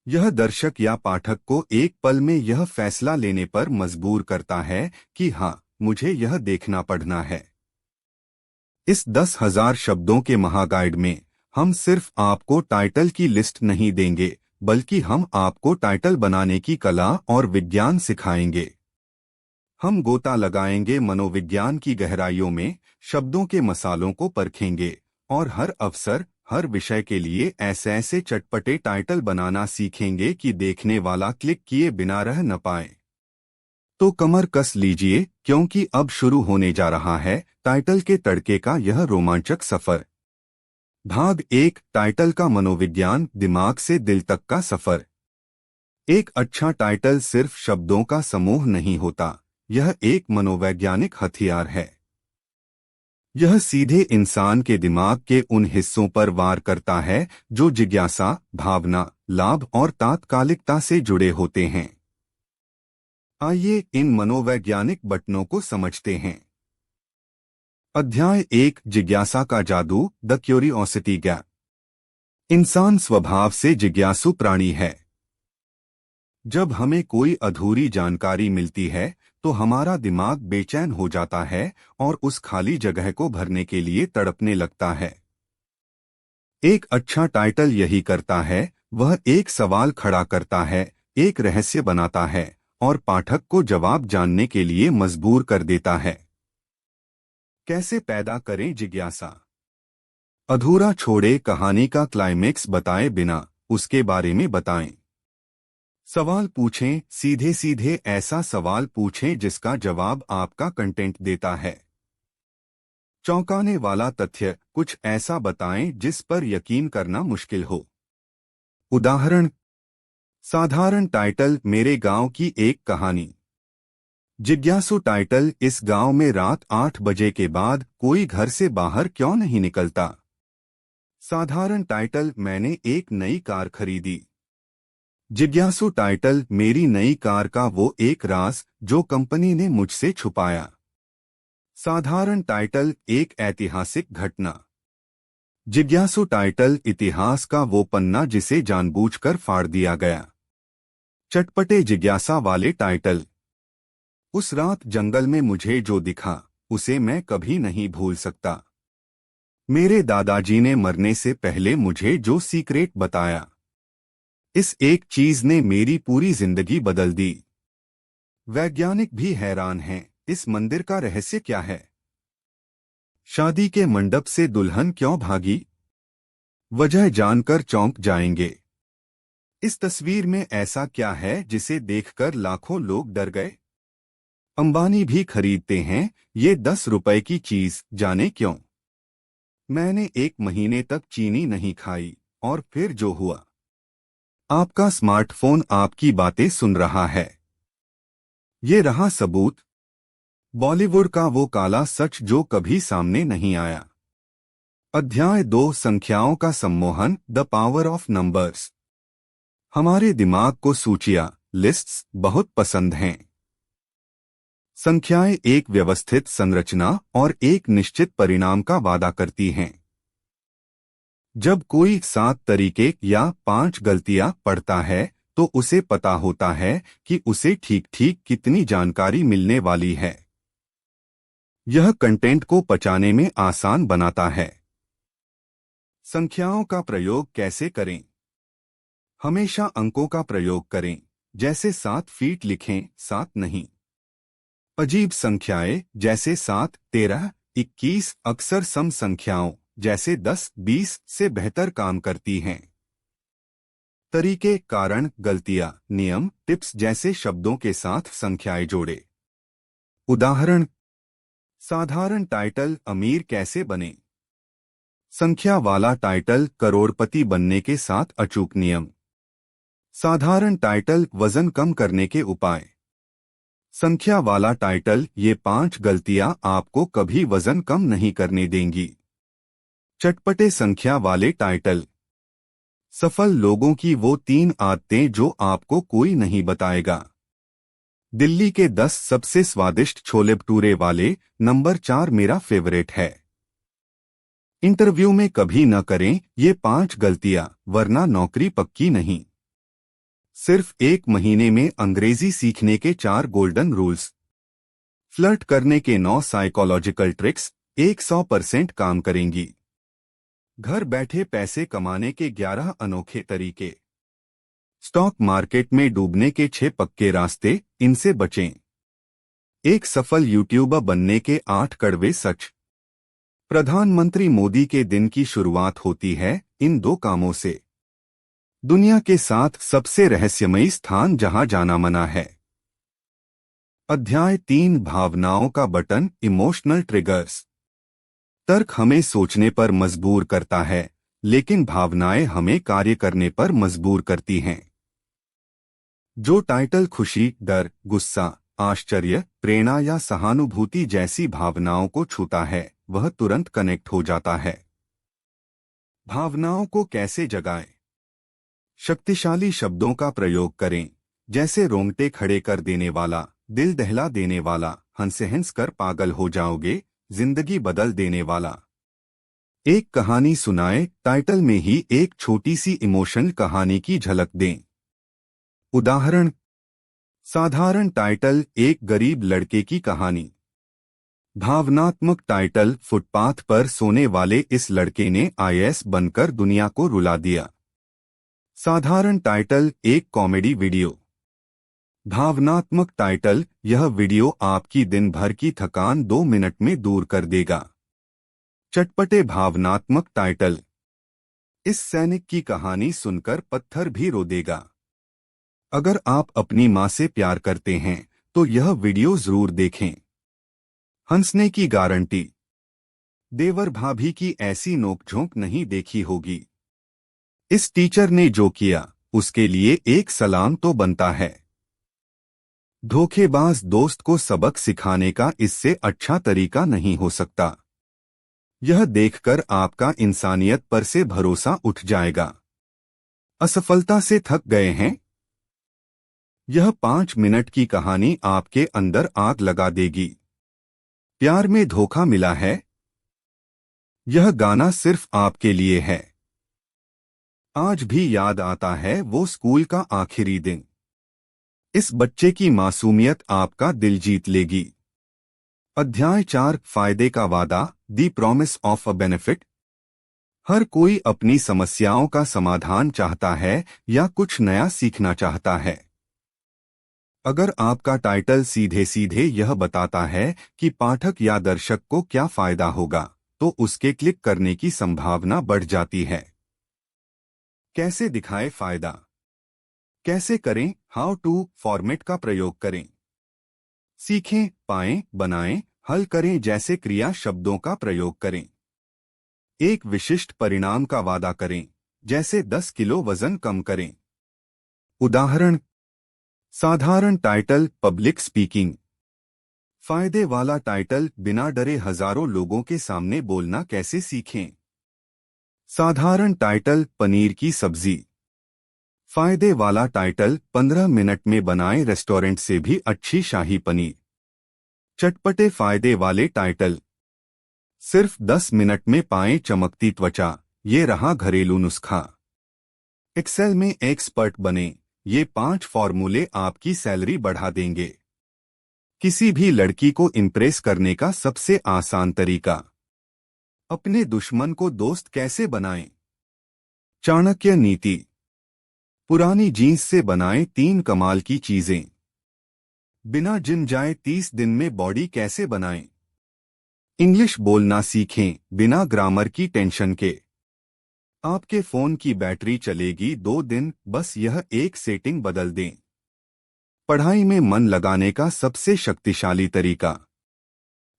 यह दर्शक या पाठक को एक पल में यह फैसला लेने पर मजबूर करता है कि हाँ, मुझे यह देखना पढ़ना है। इस 10,000 शब्दों के महागाइड में हम सिर्फ आपको टाइटल की लिस्ट नहीं देंगे, बल्कि हम आपको टाइटल बनाने की कला और विज्ञान सिखाएंगे। हम गोता लगाएंगे मनोविज्ञान की गहराइयों में, शब्दों के मसालों को परखेंगे और हर अवसर, हर विषय के लिए ऐसे ऐसे चटपटे टाइटल बनाना सीखेंगे कि देखने वाला क्लिक किए बिना रह न पाए। तो कमर कस लीजिए, क्योंकि अब शुरू होने जा रहा है टाइटल के तड़के का यह रोमांचक सफर। भाग 1, टाइटल का मनोविज्ञान, दिमाग से दिल तक का सफर। एक अच्छा टाइटल सिर्फ शब्दों का समूह नहीं होता, यह एक मनोवैज्ञानिक हथियार है। यह सीधे इंसान के दिमाग के उन हिस्सों पर वार करता है जो जिज्ञासा, भावना, लाभ और तात्कालिकता से जुड़े होते हैं। आइए इन मनोवैज्ञानिक बटनों को समझते हैं। अध्याय 1, जिज्ञासा का जादू, द क्यूरियोसिटी गैप। इंसान स्वभाव से जिज्ञासु प्राणी है। जब हमें कोई अधूरी जानकारी मिलती है तो हमारा दिमाग बेचैन हो जाता है और उस खाली जगह को भरने के लिए तड़पने लगता है। एक अच्छा टाइटल यही करता है, वह एक सवाल खड़ा करता है, एक रहस्य बनाता है और पाठक को जवाब जानने के लिए मजबूर कर देता है। कैसे पैदा करें जिज्ञासा? अधूरा छोड़े, कहानी का क्लाइमेक्स बताए बिना उसके बारे में बताएं। सवाल पूछें, सीधे सीधे ऐसा सवाल पूछें जिसका जवाब आपका कंटेंट देता है। चौंकाने वाला तथ्य, कुछ ऐसा बताएं जिस पर यकीन करना मुश्किल हो। उदाहरण, साधारण टाइटल, मेरे गांव की एक कहानी। जिज्ञासु टाइटल, इस गांव में रात 8 बजे के बाद कोई घर से बाहर क्यों नहीं निकलता। साधारण टाइटल, मैंने एक नई कार खरीदी। जिज्ञासु टाइटल, मेरी नई कार का वो एक राज जो कंपनी ने मुझसे छुपाया। साधारण टाइटल, एक ऐतिहासिक घटना। जिज्ञासु टाइटल, इतिहास का वो पन्ना जिसे जानबूझकर फाड़ दिया गया। चटपटे जिज्ञासा वाले टाइटल, उस रात जंगल में मुझे जो दिखा उसे मैं कभी नहीं भूल सकता। मेरे दादाजी ने मरने से पहले मुझे जो सीक्रेट बताया, इस एक चीज ने मेरी पूरी जिंदगी बदल दी। वैज्ञानिक भी हैरान हैं, इस मंदिर का रहस्य क्या है? शादी के मंडप से दुल्हन क्यों भागी? वजह जानकर चौंक जाएंगे। इस तस्वीर में ऐसा क्या है जिसे देखकर लाखों लोग डर गए? अंबानी भी खरीदते हैं ये 10 रुपए की चीज, जाने क्यों? मैंने 1 महीने तक चीनी नहीं खाई और फिर जो हुआ। आपका स्मार्टफोन आपकी बातें सुन रहा है। ये रहा सबूत, बॉलीवुड का वो काला सच जो कभी सामने नहीं आया। अध्याय 2, संख्याओं का सम्मोहन, द पावर ऑफ नंबर्स। हमारे दिमाग को सूचियां, लिस्ट्स बहुत पसंद हैं। संख्याएं एक व्यवस्थित संरचना और एक निश्चित परिणाम का वादा करती हैं। जब कोई 7 तरीके या 5 गलतियां पढ़ता है तो उसे पता होता है कि उसे ठीक ठीक कितनी जानकारी मिलने वाली है। यह कंटेंट को पचाने में आसान बनाता है। संख्याओं का प्रयोग कैसे करें? हमेशा अंकों का प्रयोग करें, जैसे 7 फीट लिखें, 7 नहीं। अजीब संख्याएं जैसे 7, 13, 21 अक्सर सम संख्याओं जैसे 10, 20 से बेहतर काम करती हैं। तरीके, कारण, गलतियां, नियम, टिप्स जैसे शब्दों के साथ संख्याएं जोड़े। उदाहरण, साधारण टाइटल, अमीर कैसे बने। संख्या वाला टाइटल, करोड़पति बनने के साथ अचूक नियम। साधारण टाइटल, वजन कम करने के उपाय। संख्या वाला टाइटल, ये 5 गलतियां आपको कभी वजन कम नहीं करने देंगी। चटपटे संख्या वाले टाइटल। सफल लोगों की वो 3 आदतें जो आपको कोई नहीं बताएगा। दिल्ली के 10 सबसे स्वादिष्ट छोले भटूरे वाले, नंबर 4 मेरा फेवरेट है। इंटरव्यू में कभी न करें ये 5 गलतियां, वरना नौकरी पक्की नहीं। सिर्फ 1 महीने में अंग्रेजी सीखने के 4 गोल्डन रूल्स। फ्लर्ट करने के 9 साइकोलॉजिकल ट्रिक्स, 100% काम करेंगी। घर बैठे पैसे कमाने के 11 अनोखे तरीके। स्टॉक मार्केट में डूबने के 6 पक्के रास्ते, इनसे बचें। एक सफल यूट्यूबर बनने के 8 कड़वे सच। प्रधानमंत्री मोदी के दिन की शुरुआत होती है इन 2 कामों से। दुनिया के 7 सबसे रहस्यमयी स्थान जहां जाना मना है। अध्याय 3, भावनाओं का बटन, इमोशनल ट्रिगर्स। तर्क हमें सोचने पर मजबूर करता है, लेकिन भावनाएं हमें कार्य करने पर मजबूर करती हैं। जो टाइटल खुशी, डर, गुस्सा, आश्चर्य, प्रेरणा या सहानुभूति जैसी भावनाओं को छूता है, वह तुरंत कनेक्ट हो जाता है। भावनाओं को कैसे जगाएं? शक्तिशाली शब्दों का प्रयोग करें, जैसे रोंगटे खड़े कर देने वाला, दिल दहला देने वाला, हंस कर पागल हो जाओगे, जिंदगी बदल देने वाला। एक कहानी सुनाए, टाइटल में ही एक छोटी सी इमोशनल कहानी की झलक दें। उदाहरण, साधारण टाइटल, एक गरीब लड़के की कहानी। भावनात्मक टाइटल, फुटपाथ पर सोने वाले इस लड़के ने आईएएस बनकर दुनिया को रुला दिया। साधारण टाइटल, एक कॉमेडी वीडियो। भावनात्मक टाइटल, यह वीडियो आपकी दिन भर की थकान 2 मिनट में दूर कर देगा। चटपटे भावनात्मक टाइटल, इस सैनिक की कहानी सुनकर पत्थर भी रो देगा। अगर आप अपनी मां से प्यार करते हैं तो यह वीडियो जरूर देखें। हंसने की गारंटी, देवर भाभी की ऐसी नोकझोंक नहीं देखी होगी। इस टीचर ने जो किया उसके लिए एक सलाम तो बनता है। धोखेबाज दोस्त को सबक सिखाने का इससे अच्छा तरीका नहीं हो सकता। यह देखकर आपका इंसानियत पर से भरोसा उठ जाएगा। असफलता से थक गए हैं? यह 5 मिनट की कहानी आपके अंदर आग लगा देगी। प्यार में धोखा मिला है? यह गाना सिर्फ आपके लिए है। आज भी याद आता है वो स्कूल का आखिरी दिन। इस बच्चे की मासूमियत आपका दिल जीत लेगी। अध्याय 4, फायदे का वादा, दी प्रॉमिस ऑफ अ बेनिफिट। हर कोई अपनी समस्याओं का समाधान चाहता है या कुछ नया सीखना चाहता है। अगर आपका टाइटल सीधे सीधे यह बताता है कि पाठक या दर्शक को क्या फायदा होगा, तो उसके क्लिक करने की संभावना बढ़ जाती है। कैसे दिखाए फायदा? कैसे करें? हाउ टू फॉर्मेट का प्रयोग करें। सीखें, पाएं, बनाएं, हल करें जैसे क्रिया शब्दों का प्रयोग करें। एक विशिष्ट परिणाम का वादा करें, जैसे 10 किलो वजन कम करें। उदाहरण, साधारण टाइटल, पब्लिक स्पीकिंग। फायदे वाला टाइटल, बिना डरे हजारों लोगों के सामने बोलना कैसे सीखें। साधारण टाइटल, पनीर की सब्जी। फायदे वाला टाइटल, 15 मिनट में बनाएं रेस्टोरेंट से भी अच्छी शाही पनीर। चटपटे फायदे वाले टाइटल, सिर्फ 10 मिनट में पाएं चमकती त्वचा, ये रहा घरेलू नुस्खा। एक्सेल में एक्सपर्ट बने, ये 5 फॉर्मूले आपकी सैलरी बढ़ा देंगे। किसी भी लड़की को इम्प्रेस करने का सबसे आसान तरीका। अपने दुश्मन को दोस्त कैसे बनाएं। चाणक्य नीति। पुरानी जीन्स से बनाएं 3 कमाल की चीजें। बिना जिम जाए 30 दिन में बॉडी कैसे बनाएं। इंग्लिश बोलना सीखें बिना ग्रामर की टेंशन के। आपके फोन की बैटरी चलेगी 2 दिन, बस यह एक सेटिंग बदल दें। पढ़ाई में मन लगाने का सबसे शक्तिशाली तरीका।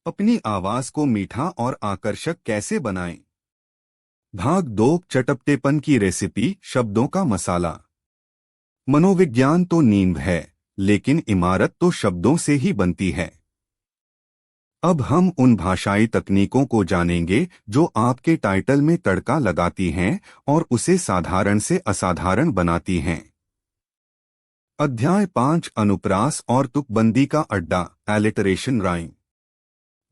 अपनी आवाज को मीठा और आकर्षक कैसे बनाएं। भाग 2, चटपटेपन की रेसिपी, शब्दों का मसाला। मनोविज्ञान तो नींद है, लेकिन इमारत तो शब्दों से ही बनती है। अब हम उन भाषाई तकनीकों को जानेंगे जो आपके टाइटल में तड़का लगाती हैं और उसे साधारण से असाधारण बनाती हैं। अध्याय 5 अनुप्रास और तुकबंदी का अड्डा, एलिटरेशन राइम।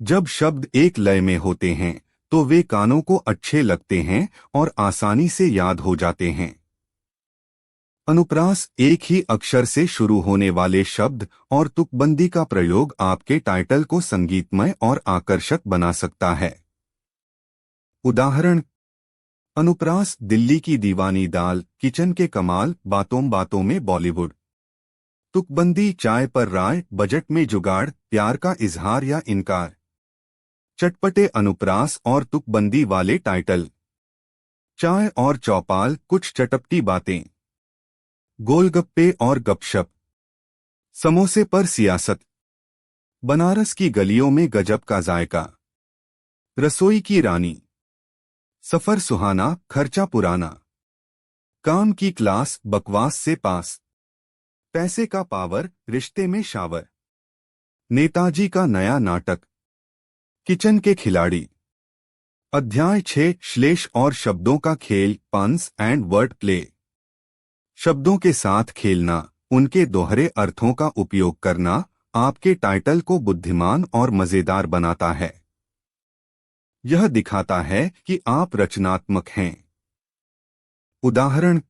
जब शब्द एक लय में होते हैं तो वे कानों को अच्छे लगते हैं और आसानी से याद हो जाते हैं। अनुप्रास, एक ही अक्षर से शुरू होने वाले शब्द और तुकबंदी का प्रयोग आपके टाइटल को संगीतमय और आकर्षक बना सकता है। उदाहरण: अनुप्रास, दिल्ली की दीवानी दाल, किचन के कमाल, बातों बातों में बॉलीवुड। तुकबंदी: चाय पर राय, बजट में जुगाड़, प्यार का इजहार या इनकार। चटपटे अनुप्रास और तुकबंदी वाले टाइटल: चाय और चौपाल, कुछ चटपटी बातें। गोलगप्पे और गपशप। समोसे पर सियासत। बनारस की गलियों में गजब का जायका। रसोई की रानी। सफर सुहाना, खर्चा पुराना। काम की क्लास, बकवास से पास। पैसे का पावर, रिश्ते में शावर। नेताजी का नया नाटक। किचन के खिलाड़ी। अध्याय 6 श्लेष और शब्दों का खेल, पन्स एंड वर्ड प्ले। शब्दों के साथ खेलना, उनके दोहरे अर्थों का उपयोग करना आपके टाइटल को बुद्धिमान और मजेदार बनाता है। यह दिखाता है कि आप रचनात्मक हैं। उदाहरण: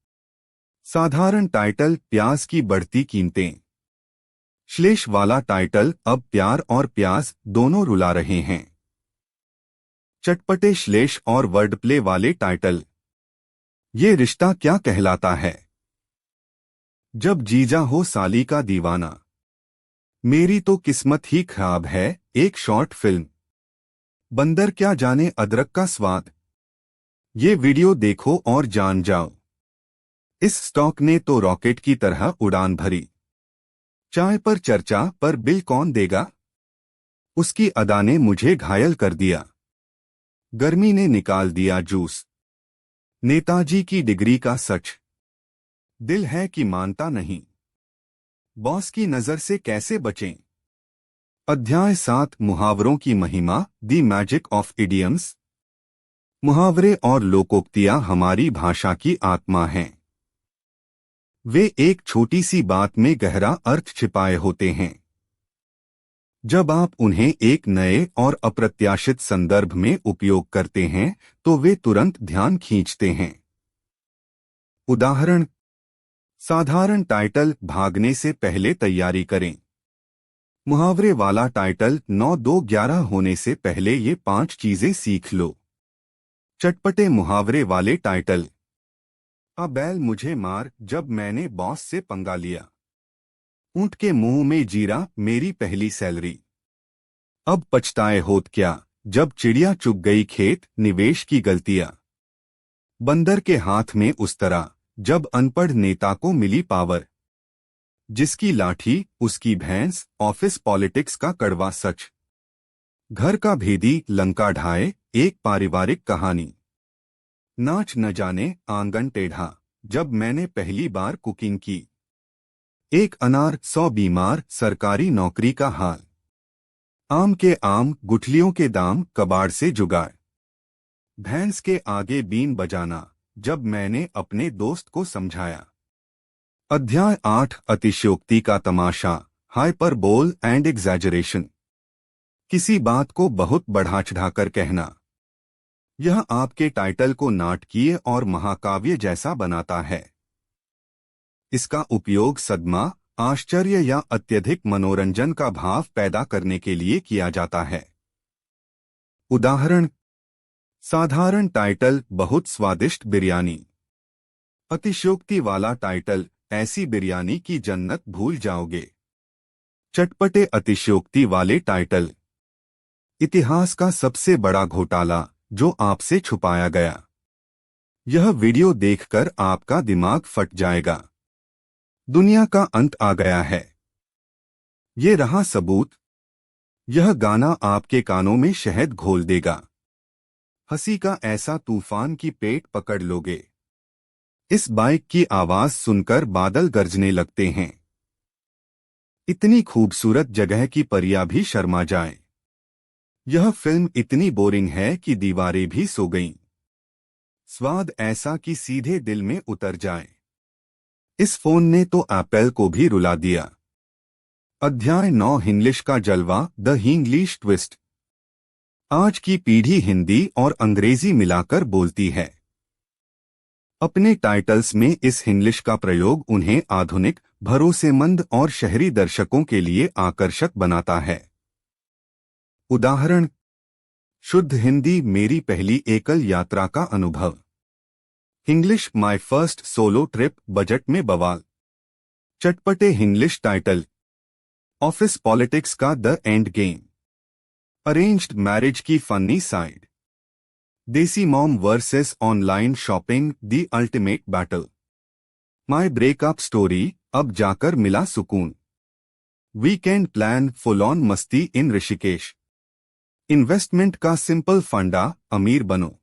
साधारण टाइटल, प्याज की बढ़ती कीमतें। श्लेष वाला टाइटल, अब प्यार और प्याज दोनों रुला रहे हैं। चटपटे श्लेष और वर्डप्ले वाले टाइटल। ये रिश्ता क्या कहलाता है। जब जीजा हो साली का दीवाना। मेरी तो किस्मत ही खराब है, एक शॉर्ट फिल्म। बंदर क्या जाने अदरक का स्वाद। ये वीडियो देखो और जान जाओ। इस स्टॉक ने तो रॉकेट की तरह उड़ान भरी। चाय पर चर्चा, पर बिल कौन देगा। उसकी अदा ने मुझे घायल कर दिया। गर्मी ने निकाल दिया जूस। नेताजी की डिग्री का सच। दिल है कि मानता नहीं। बॉस की नजर से कैसे बचें। अध्याय 7 मुहावरों की महिमा, द मैजिक ऑफ इडियम्स। मुहावरे और लोकोक्तियां हमारी भाषा की आत्मा हैं। वे एक छोटी सी बात में गहरा अर्थ छिपाए होते हैं। जब आप उन्हें एक नए और अप्रत्याशित संदर्भ में उपयोग करते हैं तो वे तुरंत ध्यान खींचते हैं। उदाहरण: साधारण टाइटल, भागने से पहले तैयारी करें। मुहावरे वाला टाइटल, 9-2-11 होने से पहले ये 5 चीजें सीख लो। चटपटे मुहावरे वाले टाइटल: आ बैल मुझे मार, जब मैंने बॉस से पंगा लिया। ऊंट के मुंह में जीरा, मेरी पहली सैलरी। अब पछताए होत क्या, जब चिड़िया चुग गई खेत, निवेश की गलतियां। बंदर के हाथ में उस्तरा, जब अनपढ़ नेता को मिली पावर। जिसकी लाठी उसकी भैंस, ऑफिस पॉलिटिक्स का कड़वा सच। घर का भेदी, लंका ढाए, एक पारिवारिक कहानी। नाच न जाने, आंगन टेढ़ा, जब मैंने पहली बार कुकिंग की। एक अनार, 100 बीमार, सरकारी नौकरी का हाल। आम के आम, गुठलियों के दाम, कबाड़ से जुगाड़। भैंस के आगे बीन बजाना, जब मैंने अपने दोस्त को समझाया। अध्याय 8 अतिशयोक्ति का तमाशा, हाइपरबोल एंड एग्जैजरेशन। किसी बात को बहुत बढ़ा चढ़ाकर कहना। यह आपके टाइटल को नाटकीय और महाकाव्य जैसा बनाता है। इसका उपयोग सदमा, आश्चर्य या अत्यधिक मनोरंजन का भाव पैदा करने के लिए किया जाता है। उदाहरण: साधारण टाइटल, बहुत स्वादिष्ट बिरयानी। अतिशयोक्ति वाला टाइटल, ऐसी बिरयानी की जन्नत भूल जाओगे। चटपटे अतिशयोक्ति वाले टाइटल: इतिहास का सबसे बड़ा घोटाला, जो आपसे छुपाया गया। यह वीडियो देखकर आपका दिमाग फट जाएगा। दुनिया का अंत आ गया है। ये रहा सबूत। यह गाना आपके कानों में शहद घोल देगा। हंसी का ऐसा तूफान कि पेट पकड़ लोगे। इस बाइक की आवाज सुनकर बादल गरजने लगते हैं। इतनी खूबसूरत जगह की परियां भी शर्मा जाएं। यह फिल्म इतनी बोरिंग है कि दीवारें भी सो गईं। स्वाद ऐसा कि सीधे दिल में उतर जाए। इस फोन ने तो एप्पल को भी रुला दिया। अध्याय 9 हिंग्लिश का जलवा, द हिंग्लिश ट्विस्ट। आज की पीढ़ी हिंदी और अंग्रेजी मिलाकर बोलती है। अपने टाइटल्स में इस हिंग्लिश का प्रयोग उन्हें आधुनिक, भरोसेमंद और शहरी दर्शकों के लिए आकर्षक बनाता है। उदाहरण: शुद्ध हिंदी, मेरी पहली एकल यात्रा का अनुभव। Hinglish, my first solo trip, budget में बवाल। चटपटे हिंग्लिश टाइटल: ऑफिस पॉलिटिक्स का the end game. Arranged marriage की फनी साइड। देसी mom versus online shopping, the ultimate battle. My breakup story, अब जाकर मिला सुकून। वीकेंड प्लान, फुल ऑन मस्ती इन ऋषिकेश। इन्वेस्टमेंट का सिंपल फंडा, अमीर बनो।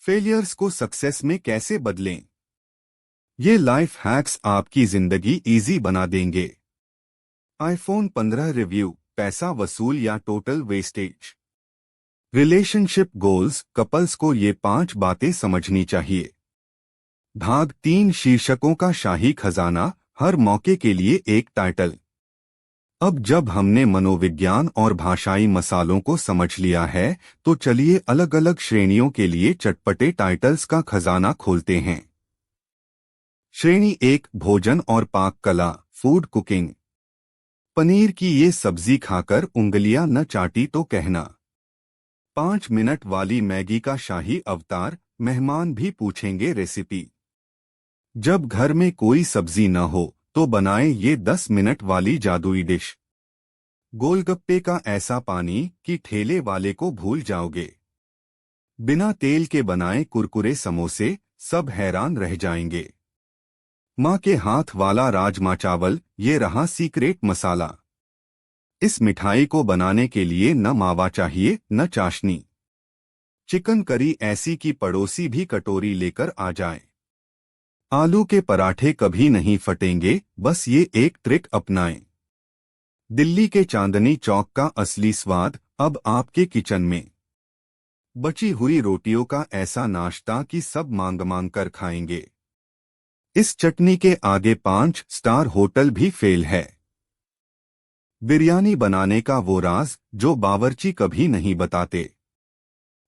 फेलियर्स को सक्सेस में कैसे बदलें। ये लाइफ हैक्स आपकी जिंदगी इजी बना देंगे। आईफोन 15 रिव्यू, पैसा वसूल या total wastage. Relationship goals, couples को ये 5 बातें समझनी चाहिए। भाग 3 शीर्षकों का शाही खजाना, हर मौके के लिए एक टाइटल। अब जब हमने मनोविज्ञान और भाषाई मसालों को समझ लिया है, तो चलिए अलग अलग श्रेणियों के लिए चटपटे टाइटल्स का खजाना खोलते हैं। श्रेणी 1, भोजन और पाक कला, फूड कुकिंग। पनीर की ये सब्जी खाकर उंगलियां न चाटी तो कहना। 5 मिनट वाली मैगी का शाही अवतार, मेहमान भी पूछेंगे रेसिपी। जब घर में कोई सब्जी न हो तो बनाएं ये 10 मिनट वाली जादुई डिश। गोलगप्पे का ऐसा पानी कि ठेले वाले को भूल जाओगे। बिना तेल के बनाए कुरकुरे समोसे, सब हैरान रह जाएंगे। माँ के हाथ वाला राजमा चावल, ये रहा सीक्रेट मसाला। इस मिठाई को बनाने के लिए न मावा चाहिए न चाशनी। चिकन करी ऐसी कि पड़ोसी भी कटोरी लेकर आ जाए। आलू के पराठे कभी नहीं फटेंगे, बस ये एक ट्रिक अपनाएं। दिल्ली के चांदनी चौक का असली स्वाद, अब आपके किचन में। बची हुई रोटियों का ऐसा नाश्ता कि सब मांग मांग कर खाएंगे। इस चटनी के आगे 5 स्टार होटल भी फेल है। बिरयानी बनाने का वो राज जो बावर्ची कभी नहीं बताते।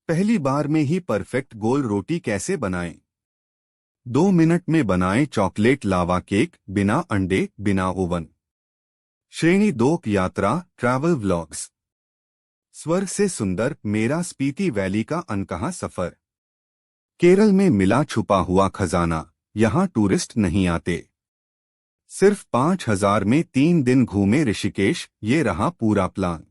पहली बार में ही परफेक्ट गोल रोटी कैसे बनाएं। 2 मिनट में बनाएं चॉकलेट लावा केक, बिना अंडे, बिना ओवन। श्रेणी 2, यात्रा, ट्रैवल व्लॉग्स। स्वर्ग से सुंदर, मेरा स्पीति वैली का अनकहा सफर। केरल में मिला छुपा हुआ खजाना, यहाँ टूरिस्ट नहीं आते। सिर्फ 5,000 में 3 दिन घूमे ऋषिकेश, ये रहा पूरा प्लान।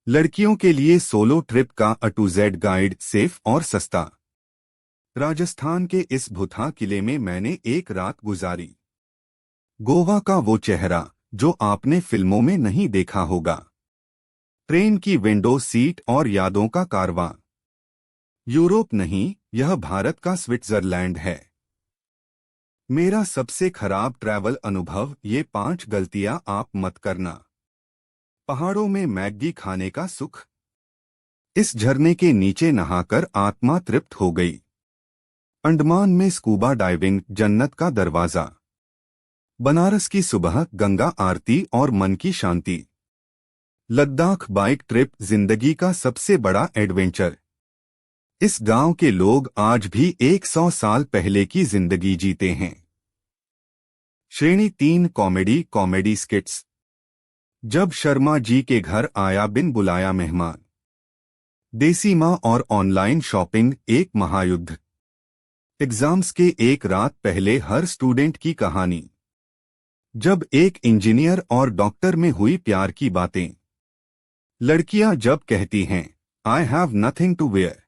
लड़कियों के लिए सोलो ट्रिप का A to Z guide, safe और सस्ता। राजस्थान के इस भुथा किले में मैंने एक रात गुजारी। गोवा का वो चेहरा जो आपने फिल्मों में नहीं देखा होगा। ट्रेन की विंडो सीट और यादों का कारवां। यूरोप नहीं, यह भारत का स्विट्जरलैंड है। मेरा सबसे खराब ट्रैवल अनुभव, ये 5 गलतियां आप मत करना। पहाड़ों में मैगी खाने का सुख। इस झरने के नीचे नहाकर आत्मा तृप्त हो गई। अंडमान में स्कूबा डाइविंग, जन्नत का दरवाजा। बनारस की सुबह, गंगा आरती और मन की शांति। लद्दाख बाइक ट्रिप, जिंदगी का सबसे बड़ा एडवेंचर। इस गांव के लोग आज भी 100 साल पहले की जिंदगी जीते हैं। श्रेणी 3, कॉमेडी, कॉमेडी स्किट्स। जब शर्मा जी के घर आया बिन बुलाया मेहमान। देसी माँ और ऑनलाइन शॉपिंग, एक महायुद्ध। एग्जाम्स के एक रात पहले हर स्टूडेंट की कहानी। जब एक इंजीनियर और डॉक्टर में हुई प्यार की बातें। लड़कियां जब कहती हैं, I have nothing to wear.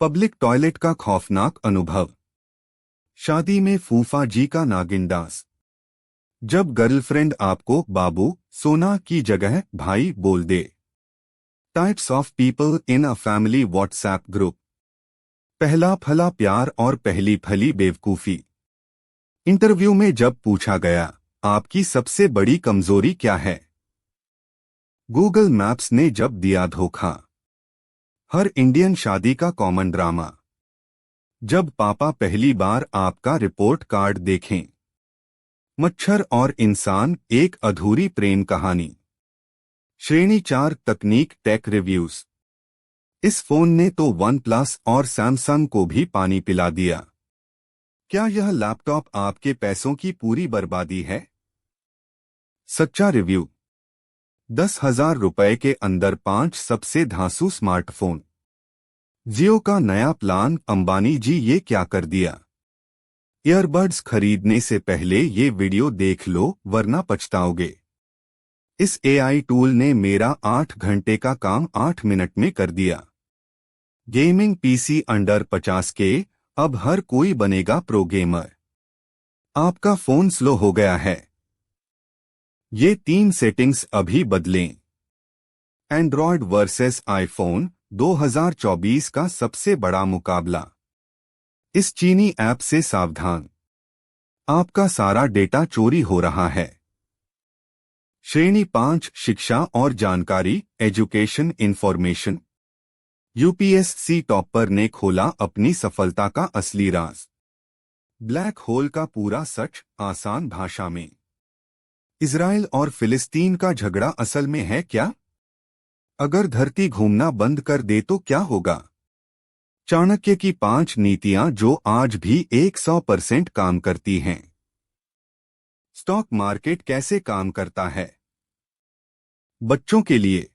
Public toilet का खौफनाक अनुभव। शादी में फूफा जी का नागिन डांस। जब गर्लफ्रेंड आपको बाबू, सोना की जगह भाई बोल दे। Types of people in a family WhatsApp group. पहला फला प्यार और पहली फली बेवकूफी। इंटरव्यू में जब पूछा गया, आपकी सबसे बड़ी कमजोरी क्या है? गूगल मैप्स ने जब दिया धोखा। हर इंडियन शादी का कॉमन ड्रामा। जब पापा पहली बार आपका रिपोर्ट कार्ड देखें। मच्छर और इंसान, एक अधूरी प्रेम कहानी। श्रेणी 4 तकनीक टेक रिव्यूज। इस फोन ने तो वन प्लस और सैमसंग को भी पानी पिला दिया। क्या यह लैपटॉप आपके पैसों की पूरी बर्बादी है? सच्चा रिव्यू। 10,000 रुपए के अंदर 5 सबसे धांसू स्मार्टफोन। जियो का नया प्लान, अंबानी जी ये क्या कर दिया? ईयरबड्स खरीदने से पहले ये वीडियो देख लो वरना पछताओगे। इस एआई टूल ने मेरा 8 घंटे का काम 8 मिनट में कर दिया। गेमिंग पीसी अंडर 50 के, अब हर कोई बनेगा प्रो गेमर। आपका फोन स्लो हो गया है? ये 3 सेटिंग्स अभी बदलें। एंड्रॉयड वर्सेस आईफोन 2024 का सबसे बड़ा मुकाबला। इस चीनी ऐप से सावधान, आपका सारा डेटा चोरी हो रहा है। श्रेणी 5 शिक्षा और जानकारी, एजुकेशन इंफॉर्मेशन। यूपीएससी टॉपर ने खोला अपनी सफलता का असली राज। ब्लैक होल का पूरा सच आसान भाषा में। इजराइल और फिलिस्तीन का झगड़ा असल में है क्या? अगर धरती घूमना बंद कर दे तो क्या होगा? चाणक्य की 5 नीतियां जो आज भी 100% काम करती हैं। स्टॉक मार्केट कैसे काम करता है? बच्चों के लिए।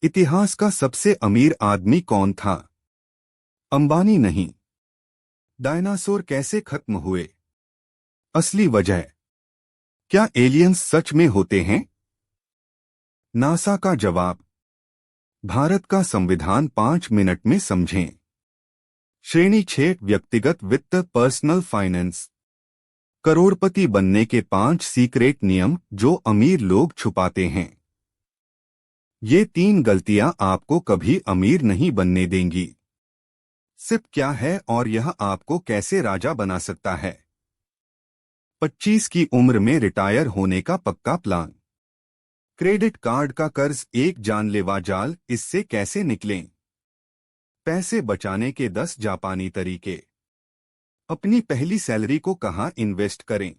इतिहास का सबसे अमीर आदमी कौन था? अंबानी नहीं। डायनासोर कैसे खत्म हुए? असली वजह। क्या एलियंस सच में होते हैं? नासा का जवाब। भारत का संविधान 5 मिनट में समझें। श्रेणी 6 व्यक्तिगत वित्त, पर्सनल फाइनेंस। करोड़पति बनने के 5 सीक्रेट नियम जो अमीर लोग छुपाते हैं। ये 3 गलतियां आपको कभी अमीर नहीं बनने देंगी। सिप क्या है और यह आपको कैसे राजा बना सकता है? 25 की उम्र में रिटायर होने का पक्का प्लान। क्रेडिट कार्ड का कर्ज एक जानलेवा जाल, इससे कैसे निकलें? पैसे बचाने के 10 जापानी तरीके। अपनी पहली सैलरी को कहां इन्वेस्ट करें?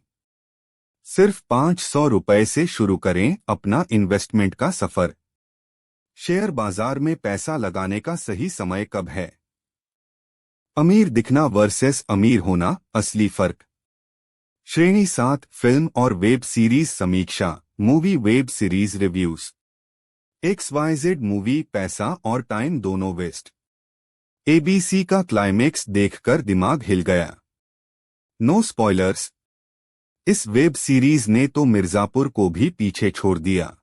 सिर्फ 500 रुपए से शुरू करें अपना इन्वेस्टमेंट का सफर। शेयर बाजार में पैसा लगाने का सही समय कब है? अमीर दिखना वर्सेस अमीर होना, असली फर्क। श्रेणी 7 फिल्म और वेब सीरीज समीक्षा, movie web series reviews. XYZ movie पैसा और टाइम दोनों वेस्ट। ABC का क्लाइमेक्स देखकर दिमाग हिल गया। No spoilers. इस वेब सीरीज ने तो मिर्जापुर को भी पीछे छोड़ दिया।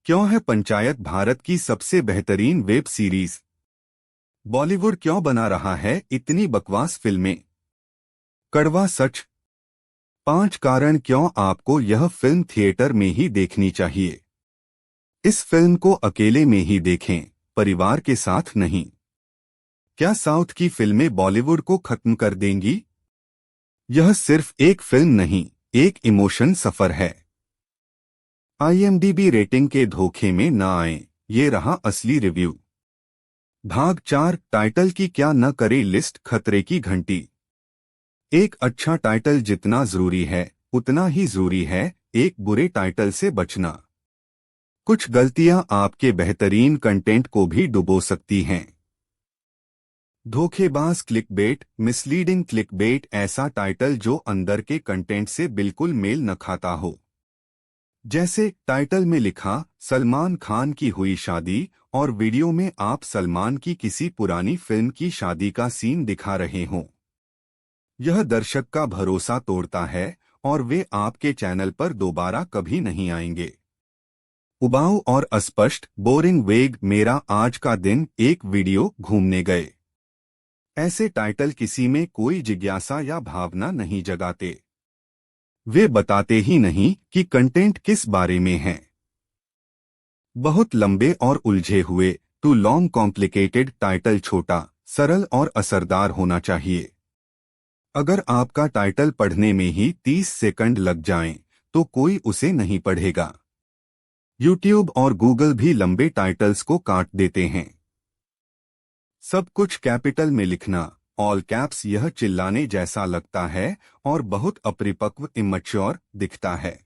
क्यों है पंचायत भारत की सबसे बेहतरीन वेब सीरीज? बॉलीवुड क्यों बना रहा है इतनी बकवास फिल्में? कड़वा सच। 5 कारण क्यों आपको यह फिल्म थिएटर में ही देखनी चाहिए। इस फिल्म को अकेले में ही देखें, परिवार के साथ नहीं। क्या साउथ की फिल्में बॉलीवुड को खत्म कर देंगी? यह सिर्फ एक फिल्म नहीं, एक इमोशन सफर है। IMDb रेटिंग के धोखे में न आए, ये रहा असली रिव्यू। भाग 4 टाइटल की क्या न करे लिस्ट, खतरे की घंटी। एक अच्छा टाइटल जितना जरूरी है उतना ही जरूरी है एक बुरे टाइटल से बचना। कुछ गलतियां आपके बेहतरीन कंटेंट को भी डुबो सकती हैं। धोखेबाज क्लिकबेट, मिसलीडिंग क्लिकबेट, ऐसा टाइटल जो अंदर के कंटेंट से बिल्कुल मेल न खाता हो। जैसे टाइटल में लिखा सलमान खान की हुई शादी और वीडियो में आप सलमान की किसी पुरानी फिल्म की शादी का सीन दिखा रहे हों। यह दर्शक का भरोसा तोड़ता है और वे आपके चैनल पर दोबारा कभी नहीं आएंगे। उबाऊ और अस्पष्ट, बोरिंग वेग, मेरा आज का दिन एक वीडियो घूमने गए। ऐसे टाइटल किसी में कोई जिज्ञासा या भावना नहीं जगाते। वे बताते ही नहीं कि कंटेंट किस बारे में है। बहुत लंबे और उलझे हुए, टू लॉन्ग कॉम्प्लिकेटेड टाइटल छोटा, सरल और असरदार होना चाहिए। अगर आपका टाइटल पढ़ने में ही 30 सेकंड लग जाएं, तो कोई उसे नहीं पढ़ेगा। यूट्यूब और गूगल भी लंबे टाइटल्स को काट देते हैं। सब कुछ कैपिटल में लिखना, ऑल कैप्स, यह चिल्लाने जैसा लगता है और बहुत अपरिपक्व, इमैच्योर दिखता है।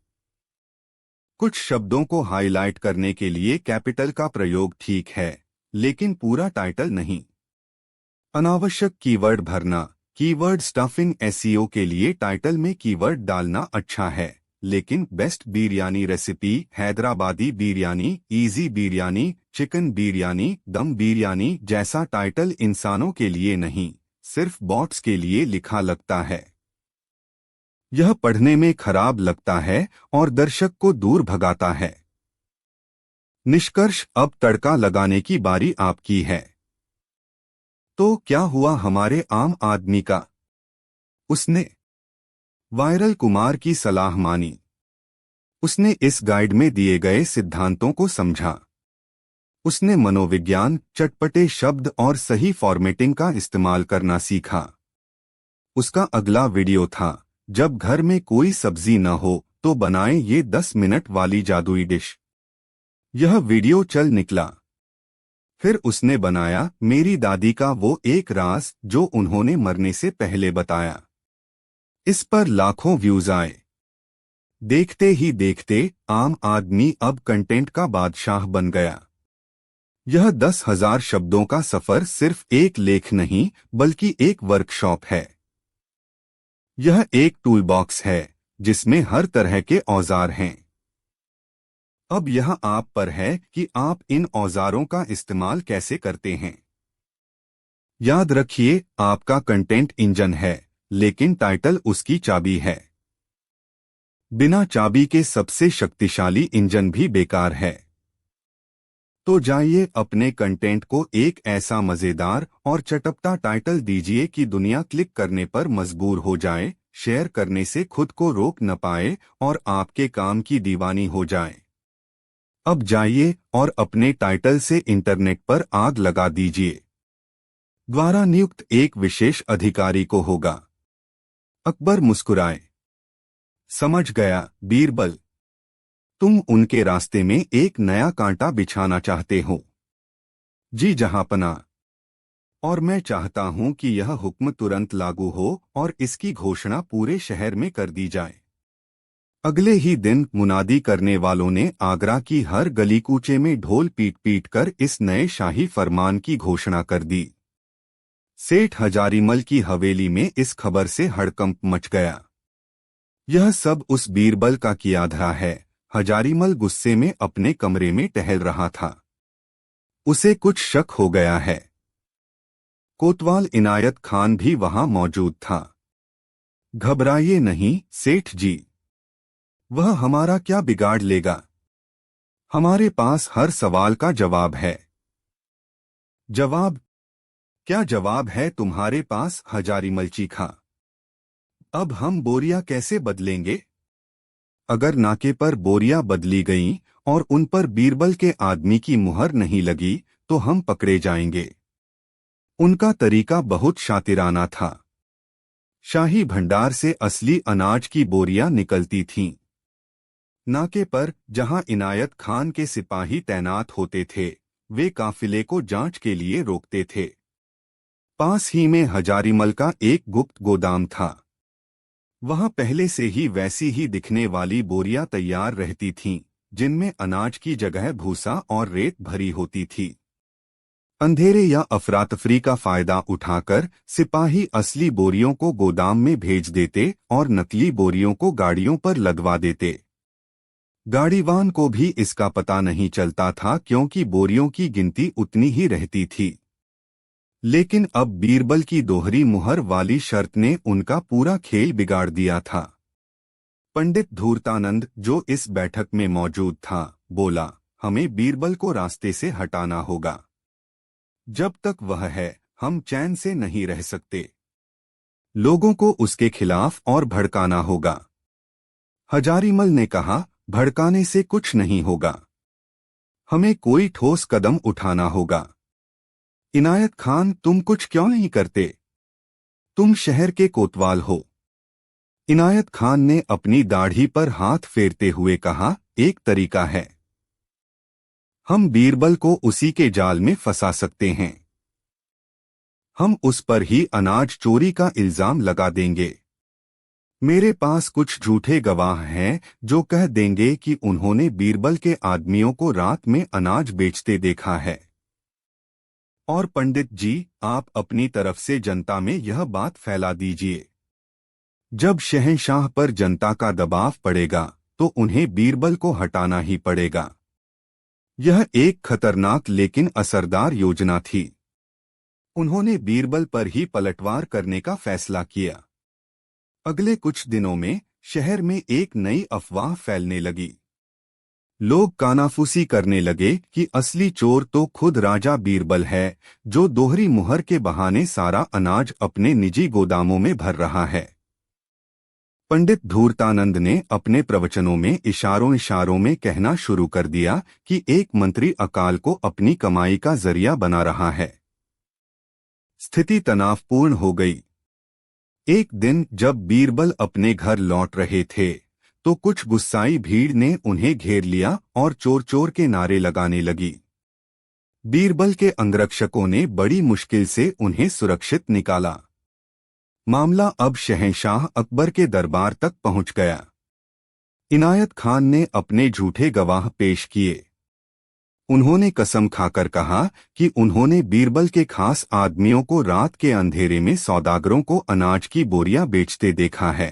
कुछ शब्दों को हाईलाइट करने के लिए कैपिटल का प्रयोग ठीक है, लेकिन पूरा टाइटल नहीं। अनावश्यक कीवर्ड भरना, कीवर्ड स्टफिंग, एसईओ के लिए टाइटल में कीवर्ड डालना अच्छा है, लेकिन best biryani recipe, Hyderabadi biryani, easy biryani, chicken biryani, दम बिरयानी जैसा टाइटल इंसानों के लिए नहीं, सिर्फ बॉट्स के लिए लिखा लगता है। यह पढ़ने में खराब लगता है और दर्शक को दूर भगाता है। निष्कर्ष, अब तड़का लगाने की बारी आपकी है। तो क्या हुआ हमारे आम आदमी का? उसने वायरल कुमार की सलाह मानी। उसने इस गाइड में दिए गए सिद्धांतों को समझा। उसने मनोविज्ञान, चटपटे शब्द और सही फॉर्मेटिंग का इस्तेमाल करना सीखा। उसका अगला वीडियो था, जब घर में कोई सब्जी न हो तो बनाएं ये 10 मिनट वाली जादुई डिश। यह वीडियो चल निकला। फिर उसने बनाया मेरी दादी का वो एक राज जो उन्होंने मरने से पहले बताया। इस पर लाखों व्यूज आए। देखते ही देखते आम आदमी अब कंटेंट का बादशाह बन गया। यह 10,000 शब्दों का सफर सिर्फ एक लेख नहीं, बल्कि एक वर्कशॉप है। यह एक टूल बॉक्स है जिसमें हर तरह के औजार हैं। अब यह आप पर है कि आप इन औजारों का इस्तेमाल कैसे करते हैं। याद रखिए, आपका कंटेंट इंजन है, लेकिन टाइटल उसकी चाबी है। बिना चाबी के सबसे शक्तिशाली इंजन भी बेकार है। तो जाइए, अपने कंटेंट को एक ऐसा मजेदार और चटपटा टाइटल दीजिए कि दुनिया क्लिक करने पर मजबूर हो जाए, शेयर करने से खुद को रोक न पाए और आपके काम की दीवानी हो जाए। अब जाइए और अपने टाइटल से इंटरनेट पर आग लगा दीजिए। द्वारा नियुक्त एक विशेष अधिकारी को होगा। अकबर मुस्कुराए। समझ गया बीरबल, तुम उनके रास्ते में एक नया कांटा बिछाना चाहते हो। जी जहांपना। और मैं चाहता हूं कि यह हुक्म तुरंत लागू हो और इसकी घोषणा पूरे शहर में कर दी जाए। अगले ही दिन मुनादी करने वालों ने आगरा की हर गली कूचे में ढोल पीट पीट कर इस नए शाही फरमान की घोषणा कर दी। सेठ हजारीमल की हवेली में इस खबर से हड़कंप मच गया। यह सब उस बीरबल का किया धरा है। हजारीमल गुस्से में अपने कमरे में टहल रहा था। उसे कुछ शक हो गया है। कोतवाल इनायत खान भी वहां मौजूद था। घबराइए नहीं सेठ जी, वह हमारा क्या बिगाड़ लेगा। हमारे पास हर सवाल का जवाब है। जवाब? क्या जवाब है तुम्हारे पास? हजारीमल चीखा। अब हम बोरियां कैसे बदलेंगे? अगर नाके पर बोरियां बदली गईं और उन पर बीरबल के आदमी की मुहर नहीं लगी तो हम पकड़े जाएंगे। उनका तरीका बहुत शातिराना था। शाही भंडार से असली अनाज की बोरियां निकलती थीं। नाके पर जहां इनायत खान के सिपाही तैनात होते थे, वे काफिले को जांच के लिए रोकते थे। पास ही में हजारीमल का एक गुप्त गोदाम था। वहां पहले से ही वैसी ही दिखने वाली बोरियां तैयार रहती थीं, जिनमें अनाज की जगह भूसा और रेत भरी होती थी। अंधेरे या अफरातफरी का फायदा उठाकर सिपाही असली बोरियों को गोदाम में भेज देते और नकली बोरियों को गाड़ियों पर लदवा देते। गाड़ीवान को भी इसका पता नहीं चलता था, क्योंकि बोरियों की गिनती उतनी ही रहती थी। लेकिन अब बीरबल की दोहरी मुहर वाली शर्त ने उनका पूरा खेल बिगाड़ दिया था। पंडित धूर्तानंद, जो इस बैठक में मौजूद था, बोला, हमें बीरबल को रास्ते से हटाना होगा। जब तक वह है, हम चैन से नहीं रह सकते। लोगों को उसके खिलाफ और भड़काना होगा। हजारीमल ने कहा, भड़काने से कुछ नहीं होगा। हमें कोई ठोस कदम उठाना होगा। इनायत खान, तुम कुछ क्यों नहीं करते? तुम शहर के कोतवाल हो। इनायत खान ने अपनी दाढ़ी पर हाथ फेरते हुए कहा, एक तरीका है। हम बीरबल को उसी के जाल में फंसा सकते हैं। हम उस पर ही अनाज चोरी का इल्जाम लगा देंगे। मेरे पास कुछ झूठे गवाह हैं जो कह देंगे कि उन्होंने बीरबल के आदमियों को रात में अनाज बेचते देखा है। और पंडित जी, आप अपनी तरफ से जनता में यह बात फैला दीजिए। जब शहंशाह पर जनता का दबाव पड़ेगा तो उन्हें बीरबल को हटाना ही पड़ेगा। यह एक खतरनाक लेकिन असरदार योजना थी। उन्होंने बीरबल पर ही पलटवार करने का फैसला किया। अगले कुछ दिनों में शहर में एक नई अफवाह फैलने लगी। लोग कानाफूसी करने लगे कि असली चोर तो खुद राजा बीरबल है, जो दोहरी मुहर के बहाने सारा अनाज अपने निजी गोदामों में भर रहा है। पंडित धूर्तानंद ने अपने प्रवचनों में इशारों इशारों में कहना शुरू कर दिया कि एक मंत्री अकाल को अपनी कमाई का जरिया बना रहा है। स्थिति तनावपूर्ण हो गई। एक दिन जब बीरबल अपने घर लौट रहे थे तो कुछ गुस्साई भीड़ ने उन्हें घेर लिया और चोर चोर के नारे लगाने लगी। बीरबल के अंगरक्षकों ने बड़ी मुश्किल से उन्हें सुरक्षित निकाला। मामला अब शहंशाह अकबर के दरबार तक पहुंच गया। इनायत खान ने अपने झूठे गवाह पेश किए। उन्होंने कसम खाकर कहा कि उन्होंने बीरबल के खास आदमियों को रात के अंधेरे में सौदागरों को अनाज की बोरियां बेचते देखा है।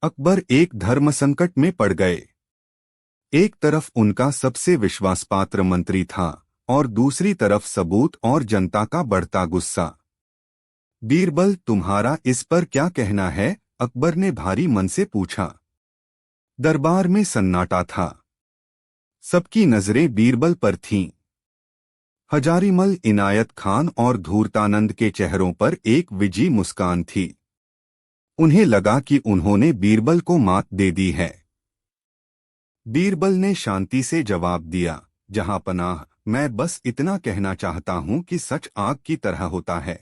अकबर एक धर्म संकट में पड़ गए। एक तरफ उनका सबसे विश्वासपात्र मंत्री था और दूसरी तरफ सबूत और जनता का बढ़ता गुस्सा। बीरबल, तुम्हारा इस पर क्या कहना है? अकबर ने भारी मन से पूछा। दरबार में सन्नाटा था। सबकी नजरें बीरबल पर थीं। हजारीमल, इनायत खान और धूर्तानंद के चेहरों पर एक विजी मुस्कान थी। उन्हें लगा कि उन्होंने बीरबल को मात दे दी है। बीरबल ने शांति से जवाब दिया, जहांपनाह, मैं बस इतना कहना चाहता हूं कि सच आग की तरह होता है।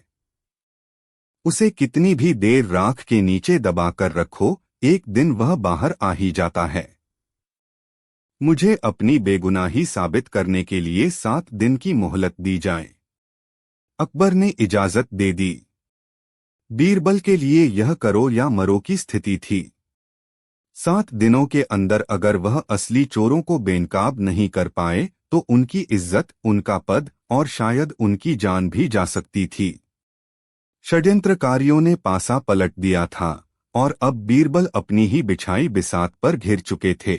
उसे कितनी भी देर राख के नीचे दबाकर रखो, एक दिन वह बाहर आ ही जाता है। मुझे अपनी बेगुनाही साबित करने के लिए 7 दिन की मोहलत दी जाए। अकबर ने इजाजत दे दी। बीरबल के लिए यह करो या मरो की स्थिति थी। 7 दिनों के अंदर अगर वह असली चोरों को बेनकाब नहीं कर पाए तो उनकी इज्जत, उनका पद और शायद उनकी जान भी जा सकती थी। षड्यंत्रकारियों ने पासा पलट दिया था और अब बीरबल अपनी ही बिछाई बिसात पर घिर चुके थे।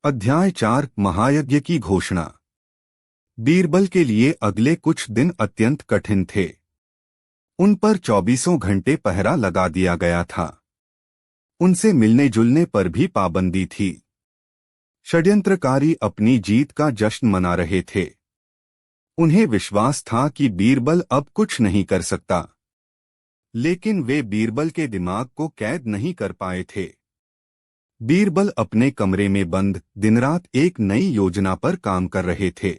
अध्याय 4, महायज्ञ की घोषणा। बीरबल के लिए अगले कुछ दिन अत्यंत कठिन थे। उन पर 24 घंटे पहरा लगा दिया गया था। उनसे मिलने जुलने पर भी पाबंदी थी। षड्यंत्रकारी अपनी जीत का जश्न मना रहे थे। उन्हें विश्वास था कि बीरबल अब कुछ नहीं कर सकता, लेकिन वे बीरबल के दिमाग को कैद नहीं कर पाए थे। बीरबल अपने कमरे में बंद दिनरात एक नई योजना पर काम कर रहे थे।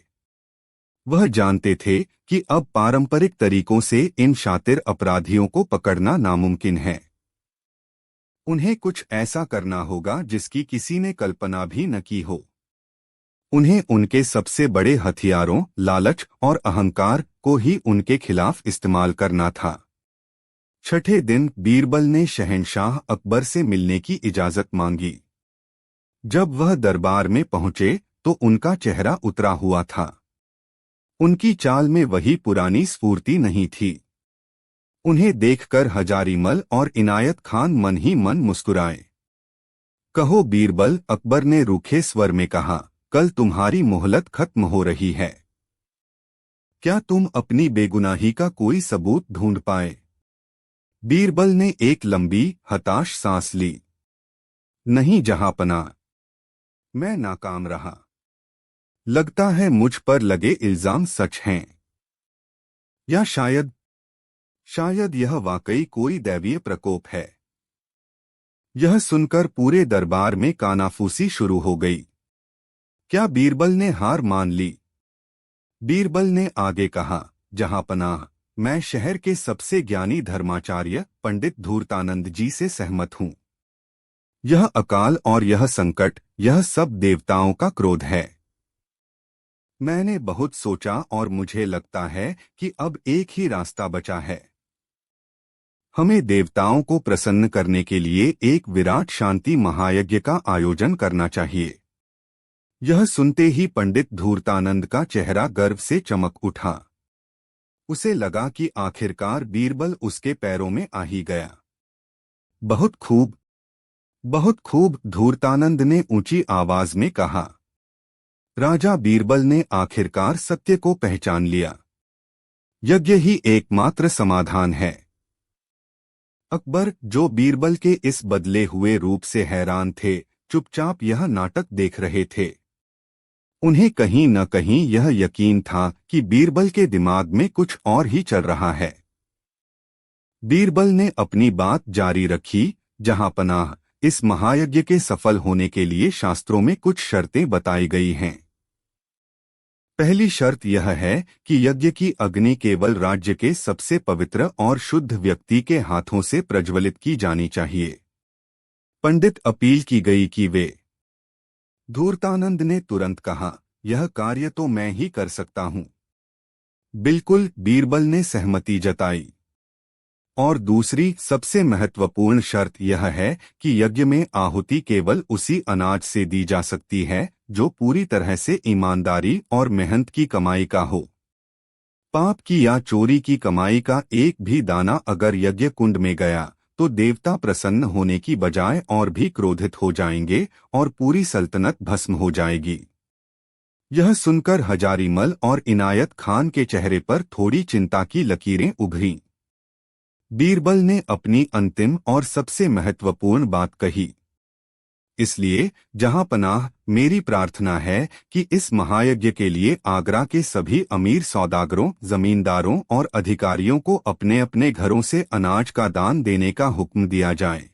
वह जानते थे कि अब पारंपरिक तरीकों से इन शातिर अपराधियों को पकड़ना नामुमकिन है। उन्हें कुछ ऐसा करना होगा जिसकी किसी ने कल्पना भी न की हो। उन्हें उनके सबसे बड़े हथियारों, लालच और अहंकार को ही उनके खिलाफ इस्तेमाल करना था। छठे दिन बीरबल ने शहंशाह अकबर से मिलने की इजाजत मांगी। जब वह दरबार में पहुंचे तो उनका चेहरा उतरा हुआ था। उनकी चाल में वही पुरानी स्फूर्ति नहीं थी। उन्हें देखकर हजारीमल और इनायत खान मन ही मन मुस्कुराए। कहो बीरबल, अकबर ने रूखे स्वर में कहा, कल तुम्हारी मोहलत खत्म हो रही है। क्या तुम अपनी बेगुनाही का कोई सबूत ढूंढ पाए? बीरबल ने एक लंबी, हताश सांस ली। नहीं जहांपनाह, मैं नाकाम रहा। लगता है मुझ पर लगे इल्जाम सच हैं। या शायद यह वाकई कोई दैवीय प्रकोप है। यह सुनकर पूरे दरबार में कानाफूसी शुरू हो गई। क्या बीरबल ने हार मान ली? बीरबल ने आगे कहा, जहांपनाह, मैं शहर के सबसे ज्ञानी धर्माचार्य पंडित धूर्तानंद जी से सहमत हूँ। यह अकाल और यह संकट, यह सब देवताओं का क्रोध है। मैंने बहुत सोचा और मुझे लगता है कि अब एक ही रास्ता बचा है। हमें देवताओं को प्रसन्न करने के लिए एक विराट शांति महायज्ञ का आयोजन करना चाहिए। यह सुनते ही पंडित धूर्तानंद का चेहरा गर्व से चमक उठा। उसे लगा कि आखिरकार बीरबल उसके पैरों में आ ही गया। बहुत खूब, बहुत खूब, धूर्तानंद ने ऊंची आवाज में कहा। राजा बीरबल ने आखिरकार सत्य को पहचान लिया। यज्ञ ही एकमात्र समाधान है। अकबर, जो बीरबल के इस बदले हुए रूप से हैरान थे, चुपचाप यह नाटक देख रहे थे। उन्हें कहीं न कहीं यह यकीन था कि बीरबल के दिमाग में कुछ और ही चल रहा है। बीरबल ने अपनी बात जारी रखी। जहां पनाह, इस महायज्ञ के सफल होने के लिए शास्त्रों में कुछ शर्तें बताई गई हैं। पहली शर्त यह है कि यज्ञ की अग्नि केवल राज्य के सबसे पवित्र और शुद्ध व्यक्ति के हाथों से प्रज्वलित की जानी चाहिए। पंडित अपील की गई कि वे। धूर्तानंद ने तुरंत कहा, यह कार्य तो मैं ही कर सकता हूँ। बिल्कुल, बीरबल ने सहमति जताई। और दूसरी सबसे महत्वपूर्ण शर्त यह है कि यज्ञ में आहुति केवल उसी अनाज से दी जा सकती है जो पूरी तरह से ईमानदारी और मेहनत की कमाई का हो। पाप की या चोरी की कमाई का एक भी दाना अगर यज्ञ कुंड में गया तो देवता प्रसन्न होने की बजाय और भी क्रोधित हो जाएंगे और पूरी सल्तनत भस्म हो जाएगी। यह सुनकर हजारीमल और इनायत खान के चेहरे पर थोड़ी चिंता की लकीरें उभरीं। बीरबल ने अपनी अंतिम और सबसे महत्वपूर्ण बात कही। इसलिए जहां पनाह, मेरी प्रार्थना है कि इस महायज्ञ के लिए आगरा के सभी अमीर सौदागरों, जमींदारों और अधिकारियों को अपने अपने घरों से अनाज का दान देने का हुक्म दिया जाए।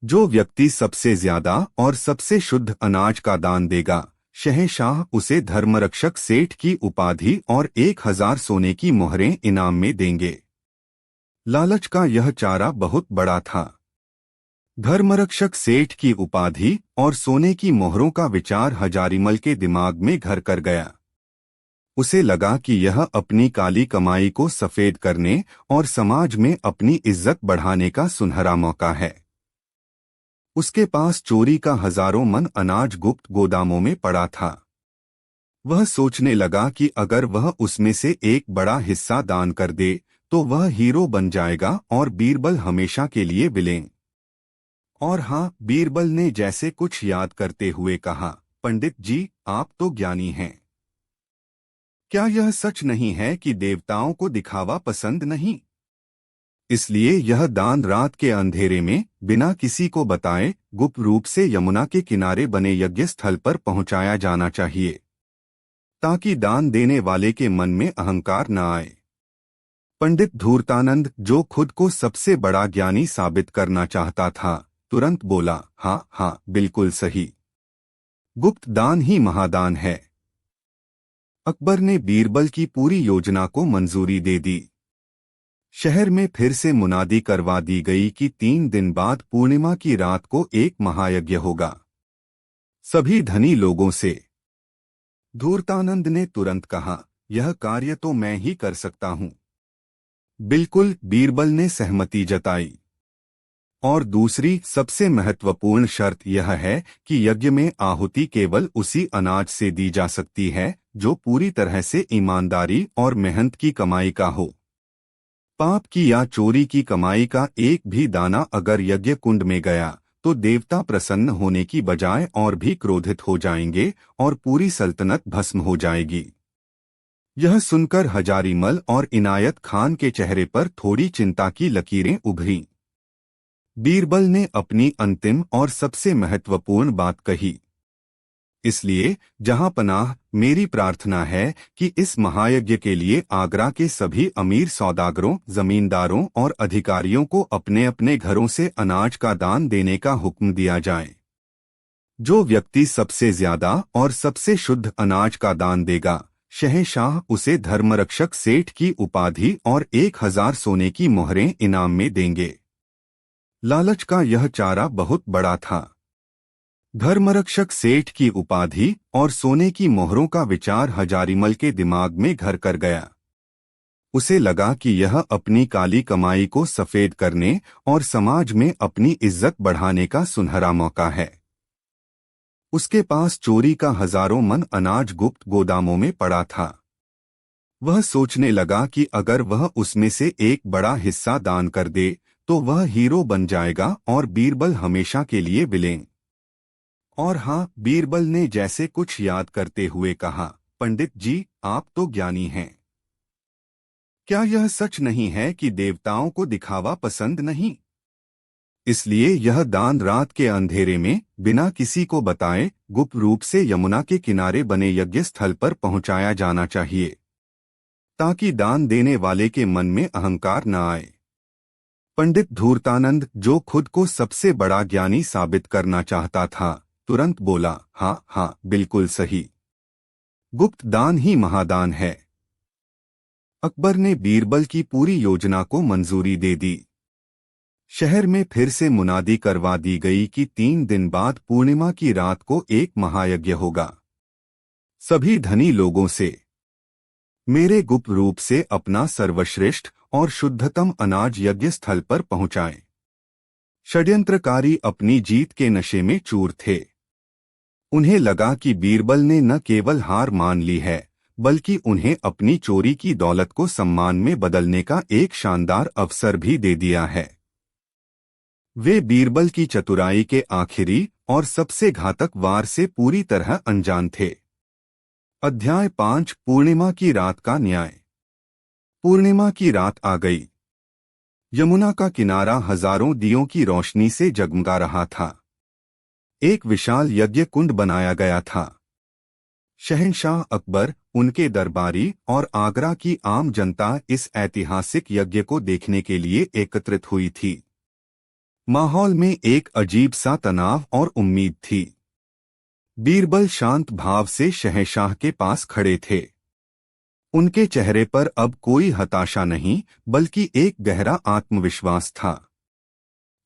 जो व्यक्ति सबसे ज्यादा और सबसे शुद्ध अनाज का दान देगा, शहंशाह उसे धर्मरक्षक सेठ की उपाधि और 1000 सोने की मोहरें इनाम में देंगे। लालच का यह चारा बहुत बड़ा था। धर्मरक्षक सेठ की उपाधि और सोने की मोहरों का विचार हजारीमल के दिमाग में घर कर गया। उसे लगा कि यह अपनी काली कमाई को सफेद करने और समाज में अपनी इज्जत बढ़ाने का सुनहरा मौका है। उसके पास चोरी का हजारों मन अनाज गुप्त गोदामों में पड़ा था। वह सोचने लगा कि अगर वह उसमें से एक बड़ा हिस्सा दान कर दे तो वह हीरो बन जाएगा और बीरबल हमेशा के लिए विलेन। और हाँ, बीरबल ने जैसे कुछ याद करते हुए कहा, पंडित जी, आप तो ज्ञानी हैं। क्या यह सच नहीं है कि देवताओं को दिखावा पसंद नहीं? इसलिए यह दान रात के अंधेरे में बिना किसी को बताए गुप्त रूप से यमुना के किनारे बने यज्ञ स्थल पर पहुंचाया जाना चाहिए, ताकि दान देने वाले के मन में अहंकार न आए। पंडित धूर्तानंद, जो खुद को सबसे बड़ा ज्ञानी साबित करना चाहता था, तुरंत बोला, हाँ हाँ, बिल्कुल सही। गुप्त दान ही महादान है। अकबर ने बीरबल की पूरी योजना को मंजूरी दे दी। शहर में फिर से मुनादी करवा दी गई कि 3 दिन बाद पूर्णिमा की रात को एक महायज्ञ होगा, सभी धनी लोगों से। धूर्तानंद ने तुरंत कहा, यह कार्य तो मैं ही कर सकता हूँ। बिल्कुल, बीरबल ने सहमति जताई। और दूसरी सबसे महत्वपूर्ण शर्त यह है कि यज्ञ में आहुति केवल उसी अनाज से दी जा सकती है जो पूरी तरह से ईमानदारी और मेहनत की कमाई का हो। पाप की या चोरी की कमाई का एक भी दाना अगर यज्ञ कुंड में गया तो देवता प्रसन्न होने की बजाय और भी क्रोधित हो जाएंगे और पूरी सल्तनत भस्म हो जाएगी। यह सुनकर हजारीमल और इनायत खान के चेहरे पर थोड़ी चिंता की लकीरें उभरीं। बीरबल ने अपनी अंतिम और सबसे महत्वपूर्ण बात कही। इसलिए जहां पनाह, मेरी प्रार्थना है कि इस महायज्ञ के लिए आगरा के सभी अमीर सौदागरों, जमींदारों और अधिकारियों को अपने अपने घरों से अनाज का दान देने का हुक्म दिया जाए। जो व्यक्ति सबसे ज्यादा और सबसे शुद्ध अनाज का दान देगा, शहंशाह उसे धर्मरक्षक सेठ की उपाधि और 1000 सोने की मोहरें इनाम में देंगे। लालच का यह चारा बहुत बड़ा था। धर्मरक्षक सेठ की उपाधि और सोने की मोहरों का विचार हजारीमल के दिमाग में घर कर गया। उसे लगा कि यह अपनी काली कमाई को सफेद करने और समाज में अपनी इज्जत बढ़ाने का सुनहरा मौका है। उसके पास चोरी का हजारों मन अनाज गुप्त गोदामों में पड़ा था। वह सोचने लगा कि अगर वह उसमें से एक बड़ा हिस्सा दान कर दे तो वह हीरो बन जाएगा और बीरबल हमेशा के लिए विलेन। और हाँ, बीरबल ने जैसे कुछ याद करते हुए कहा, पंडित जी, आप तो ज्ञानी हैं। क्या यह सच नहीं है कि देवताओं को दिखावा पसंद नहीं? इसलिए यह दान रात के अंधेरे में बिना किसी को बताए गुप्त रूप से यमुना के किनारे बने यज्ञ स्थल पर पहुंचाया जाना चाहिए, ताकि दान देने वाले के मन में अहंकार न आए। पंडित धूर्तानंद, जो खुद को सबसे बड़ा ज्ञानी साबित करना चाहता था, तुरंत बोला, हाँ हाँ, बिल्कुल सही। गुप्त दान ही महादान है। अकबर ने बीरबल की पूरी योजना को मंजूरी दे दी। शहर में फिर से मुनादी करवा दी गई कि 3 दिन बाद पूर्णिमा की रात को एक महायज्ञ होगा। सभी धनी लोगों से मेरे गुप्त रूप से अपना सर्वश्रेष्ठ और शुद्धतम अनाज यज्ञ स्थल पर पहुंचाएं। षड्यंत्रकारी अपनी जीत के नशे में चूर थे। उन्हें लगा कि बीरबल ने न केवल हार मान ली है, बल्कि उन्हें अपनी चोरी की दौलत को सम्मान में बदलने का एक शानदार अवसर भी दे दिया है। वे बीरबल की चतुराई के आखिरी और सबसे घातक वार से पूरी तरह अनजान थे। अध्याय 5, पूर्णिमा की रात का न्याय। पूर्णिमा की रात आ गई। यमुना का किनारा हजारों दियों की रोशनी से जगमगा रहा था। एक विशाल यज्ञ कुंड बनाया गया था। शहंशाह अकबर, उनके दरबारी और आगरा की आम जनता इस ऐतिहासिक यज्ञ को देखने के लिए एकत्रित हुई थी। माहौल में एक अजीब सा तनाव और उम्मीद थी। बीरबल शांत भाव से शहंशाह के पास खड़े थे। उनके चेहरे पर अब कोई हताशा नहीं, बल्कि एक गहरा आत्मविश्वास था।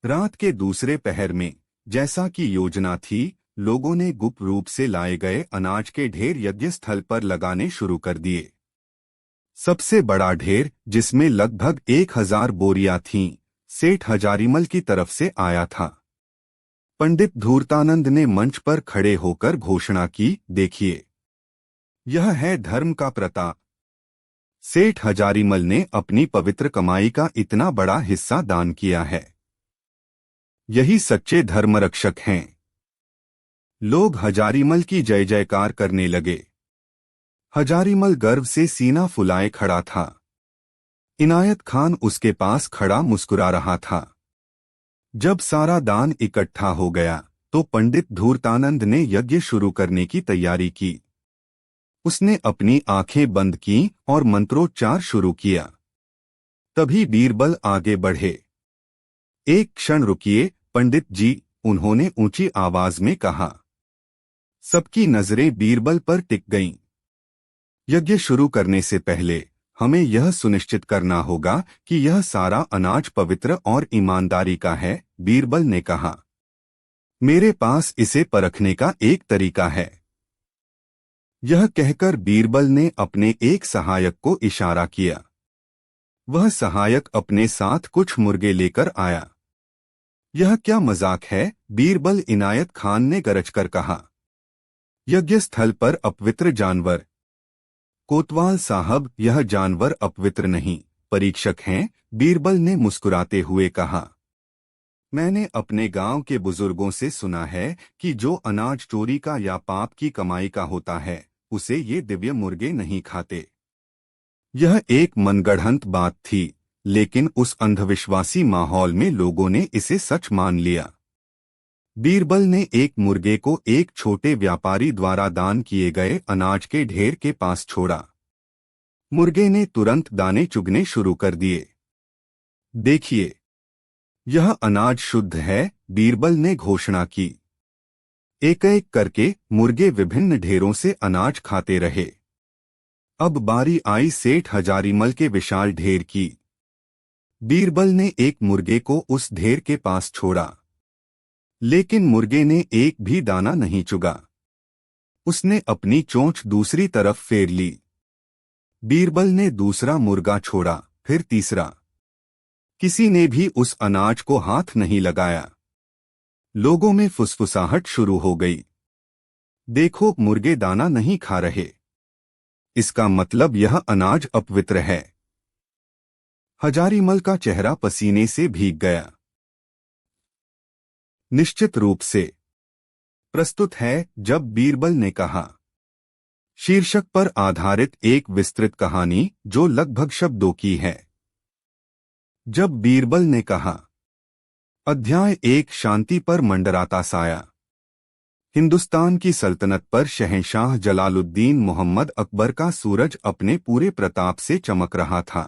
रात के दूसरे पहर में, जैसा कि योजना थी, लोगों ने गुप्त रूप से लाए गए अनाज के ढेर यज्ञ स्थल पर लगाने शुरू कर दिए। सबसे बड़ा ढेर, जिसमें लगभग 1000 बोरियां थीं, सेठ हजारीमल की तरफ से आया था। पंडित धूर्तानंद ने मंच पर खड़े होकर घोषणा की, देखिए, यह है धर्म का प्रताप। सेठ हजारीमल ने अपनी पवित्र कमाई का इतना बड़ा हिस्सा दान किया है। यही सच्चे धर्मरक्षक हैं। लोग हजारीमल की जय जयकार करने लगे। हजारीमल गर्व से सीना फुलाए खड़ा था। इनायत खान उसके पास खड़ा मुस्कुरा रहा था। जब सारा दान इकट्ठा हो गया तो पंडित धूर्तानंद ने यज्ञ शुरू करने की तैयारी की। उसने अपनी आंखें बंद की और मंत्रोच्चार शुरू किया। तभी बीरबल आगे बढ़े। एक क्षण रुकिए पंडित जी, उन्होंने ऊंची आवाज में कहा। सबकी नजरें बीरबल पर टिक गईं। यज्ञ शुरू करने से पहले हमें यह सुनिश्चित करना होगा कि यह सारा अनाज पवित्र और ईमानदारी का है, बीरबल ने कहा। मेरे पास इसे परखने का एक तरीका है। यह कहकर बीरबल ने अपने एक सहायक को इशारा किया। वह सहायक अपने साथ कुछ मुर्गे लेकर आया। यह क्या मजाक है, बीरबल इनायत खान ने गरजकर कहा। यज्ञ स्थल पर अपवित्र जानवर। कोतवाल साहब, यह जानवर अपवित्र नहीं, परीक्षक हैं, बीरबल ने मुस्कुराते हुए कहा। मैंने अपने गांव के बुजुर्गों से सुना है कि जो अनाज चोरी का या पाप की कमाई का होता है, उसे ये दिव्य मुर्गे नहीं खाते। यह एक मनगढ़ंत बात थी, लेकिन उस अंधविश्वासी माहौल में लोगों ने इसे सच मान लिया। बीरबल ने एक मुर्गे को एक छोटे व्यापारी द्वारा दान किए गए अनाज के ढेर के पास छोड़ा। मुर्गे ने तुरंत दाने चुगने शुरू कर दिए। देखिए, यह अनाज शुद्ध है, बीरबल ने घोषणा की। एक एक करके मुर्गे विभिन्न ढेरों से अनाज खाते रहे। अब बारी आई सेठ हजारीमल के विशाल ढेर की। बीरबल ने एक मुर्गे को उस ढेर के पास छोड़ा, लेकिन मुर्गे ने एक भी दाना नहीं चुगा। उसने अपनी चोंच दूसरी तरफ फेर ली। बीरबल ने दूसरा मुर्गा छोड़ा, फिर तीसरा। किसी ने भी उस अनाज को हाथ नहीं लगाया। लोगों में फुसफुसाहट शुरू हो गई। देखो, मुर्गे दाना नहीं खा रहे, इसका मतलब यह अनाज अपवित्र है। हजारीमल का चेहरा पसीने से भीग गया। निश्चित रूप से। प्रस्तुत है जब बीरबल ने कहा, शीर्षक पर आधारित एक विस्तृत कहानी जो लगभग शब्दों की है। जब बीरबल ने कहा। अध्याय 1। शांति पर मंडराता साया। हिंदुस्तान की सल्तनत पर शहंशाह जलालुद्दीन मोहम्मद अकबर का सूरज अपने पूरे प्रताप से चमक रहा था।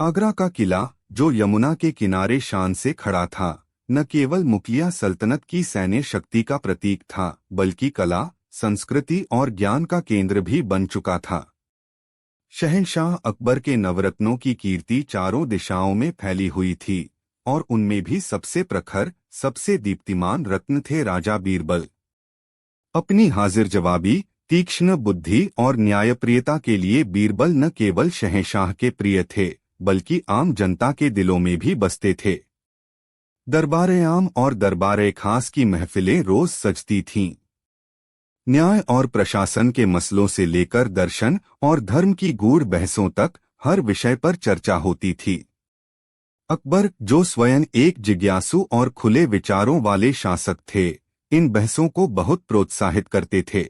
आगरा का किला, जो यमुना के किनारे शान से खड़ा था, न केवल मुगलिया सल्तनत की सैन्य शक्ति का प्रतीक था, बल्कि कला, संस्कृति और ज्ञान का केंद्र भी बन चुका था। शहंशाह अकबर के नवरत्नों की कीर्ति चारों दिशाओं में फैली हुई थी, और उनमें भी सबसे प्रखर, सबसे दीप्तिमान रत्न थे राजा बीरबल। अपनी हाजिर जवाबी, तीक्ष्ण बुद्धि और न्यायप्रियता के लिए बीरबल न केवल शहंशाह के प्रिय थे, बल्कि आम जनता के दिलों में भी बसते थे। दरबारे आम और दरबारे खास की महफिलें रोज सजती थीं। न्याय और प्रशासन के मसलों से लेकर दर्शन और धर्म की गूढ़ बहसों तक हर विषय पर चर्चा होती थी। अकबर, जो स्वयं एक जिज्ञासु और खुले विचारों वाले शासक थे, इन बहसों को बहुत प्रोत्साहित करते थे।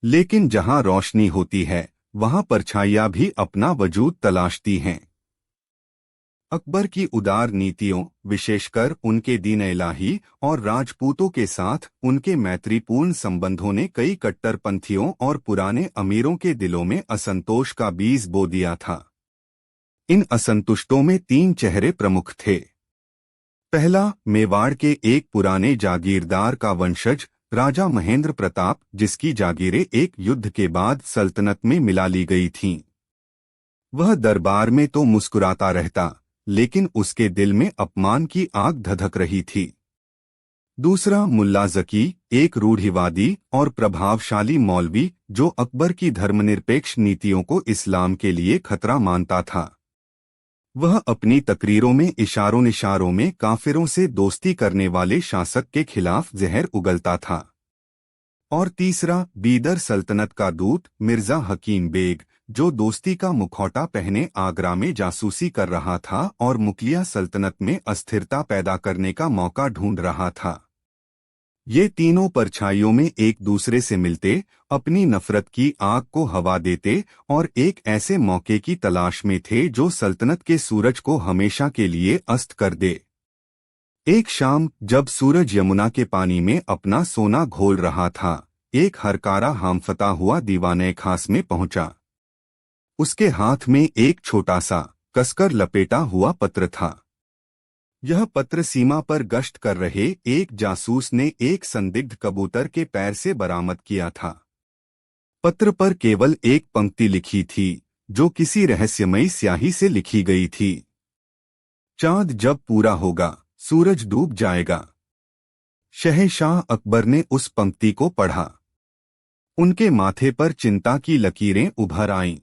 लेकिन जहां रोशनी होती है, वहां परछाइयां भी अपना वजूद तलाशती हैं। अकबर की उदार नीतियों, विशेषकर उनके दीन इलाही और राजपूतों के साथ उनके मैत्रीपूर्ण संबंधों ने कई कट्टरपंथियों और पुराने अमीरों के दिलों में असंतोष का बीज बो दिया था। इन असंतुष्टों में 3 चेहरे प्रमुख थे। पहला, मेवाड़ के एक पुराने जागीरदार का वंशज राजा महेंद्र प्रताप, जिसकी जागीरें एक युद्ध के बाद सल्तनत में मिला ली गई थीं। वह दरबार में तो मुस्कुराता रहता, लेकिन उसके दिल में अपमान की आग धधक रही थी। दूसरा, मुल्ला ज़की, एक रूढ़िवादी और प्रभावशाली मौलवी, जो अकबर की धर्मनिरपेक्ष नीतियों को इस्लाम के लिए खतरा मानता था। वह अपनी तकरीरों में इशारों निशारों में काफिरों से दोस्ती करने वाले शासक के खिलाफ जहर उगलता था। और तीसरा, बीदर सल्तनत का दूत मिर्जा हकीम बेग, जो दोस्ती का मुखौटा पहने आगरा में जासूसी कर रहा था और मुगलिया सल्तनत में अस्थिरता पैदा करने का मौका ढूंढ रहा था। ये तीनों परछाइयों में एक दूसरे से मिलते, अपनी नफरत की आग को हवा देते और एक ऐसे मौके की तलाश में थे जो सल्तनत के सूरज को हमेशा के लिए अस्त कर दे। एक शाम, जब सूरज यमुना के पानी में अपना सोना घोल रहा था, एक हरकारा हामफता हुआ दीवाने खास में पहुंचा। उसके हाथ में एक छोटा सा, कसकर लपेटा हुआ पत्र था। यह पत्र सीमा पर गश्त कर रहे एक जासूस ने एक संदिग्ध कबूतर के पैर से बरामद किया था। पत्र पर केवल एक पंक्ति लिखी थी, जो किसी रहस्यमयी स्याही से लिखी गई थी। चांद जब पूरा होगा, सूरज डूब जाएगा। शहंशाह अकबर ने उस पंक्ति को पढ़ा। उनके माथे पर चिंता की लकीरें उभर आईं।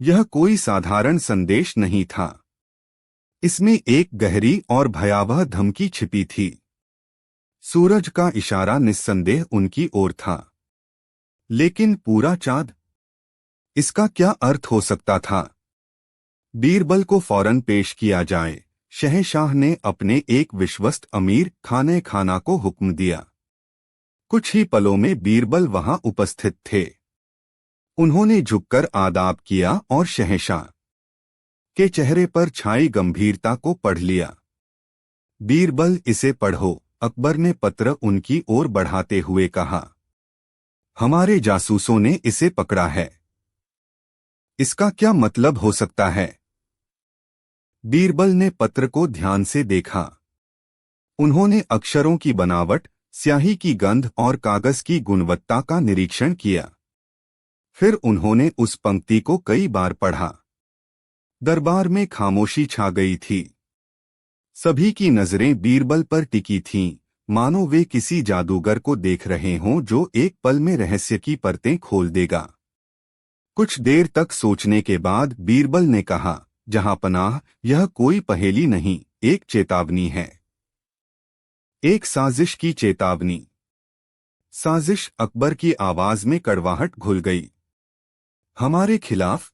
यह कोई साधारण संदेश नहीं था। इसमें एक गहरी और भयावह धमकी छिपी थी। सूरज का इशारा निस्संदेह उनकी ओर था, लेकिन पूरा चांद, इसका क्या अर्थ हो सकता था? बीरबल को फौरन पेश किया जाए, शहंशाह ने अपने एक विश्वस्त अमीर खाने खाना को हुक्म दिया। कुछ ही पलों में बीरबल वहां उपस्थित थे। उन्होंने झुककर आदाब किया और शहंशाह के चेहरे पर छाई गंभीरता को पढ़ लिया। बीरबल, इसे पढ़ो, अकबर ने पत्र उनकी ओर बढ़ाते हुए कहा। हमारे जासूसों ने इसे पकड़ा है। इसका क्या मतलब हो सकता है? बीरबल ने पत्र को ध्यान से देखा। उन्होंने अक्षरों की बनावट, स्याही की गंध और कागज की गुणवत्ता का निरीक्षण किया। फिर उन्होंने उस पंक्ति को कई बार पढ़ा। दरबार में खामोशी छा गई थी। सभी की नजरें बीरबल पर टिकी थीं, मानो वे किसी जादूगर को देख रहे हों जो एक पल में रहस्य की परतें खोल देगा। कुछ देर तक सोचने के बाद बीरबल ने कहा, जहांपनाह, यह कोई पहेली नहीं, एक चेतावनी है। एक साजिश की चेतावनी। साजिश? अकबर की आवाज में कड़वाहट घुल गई। हमारे खिलाफ?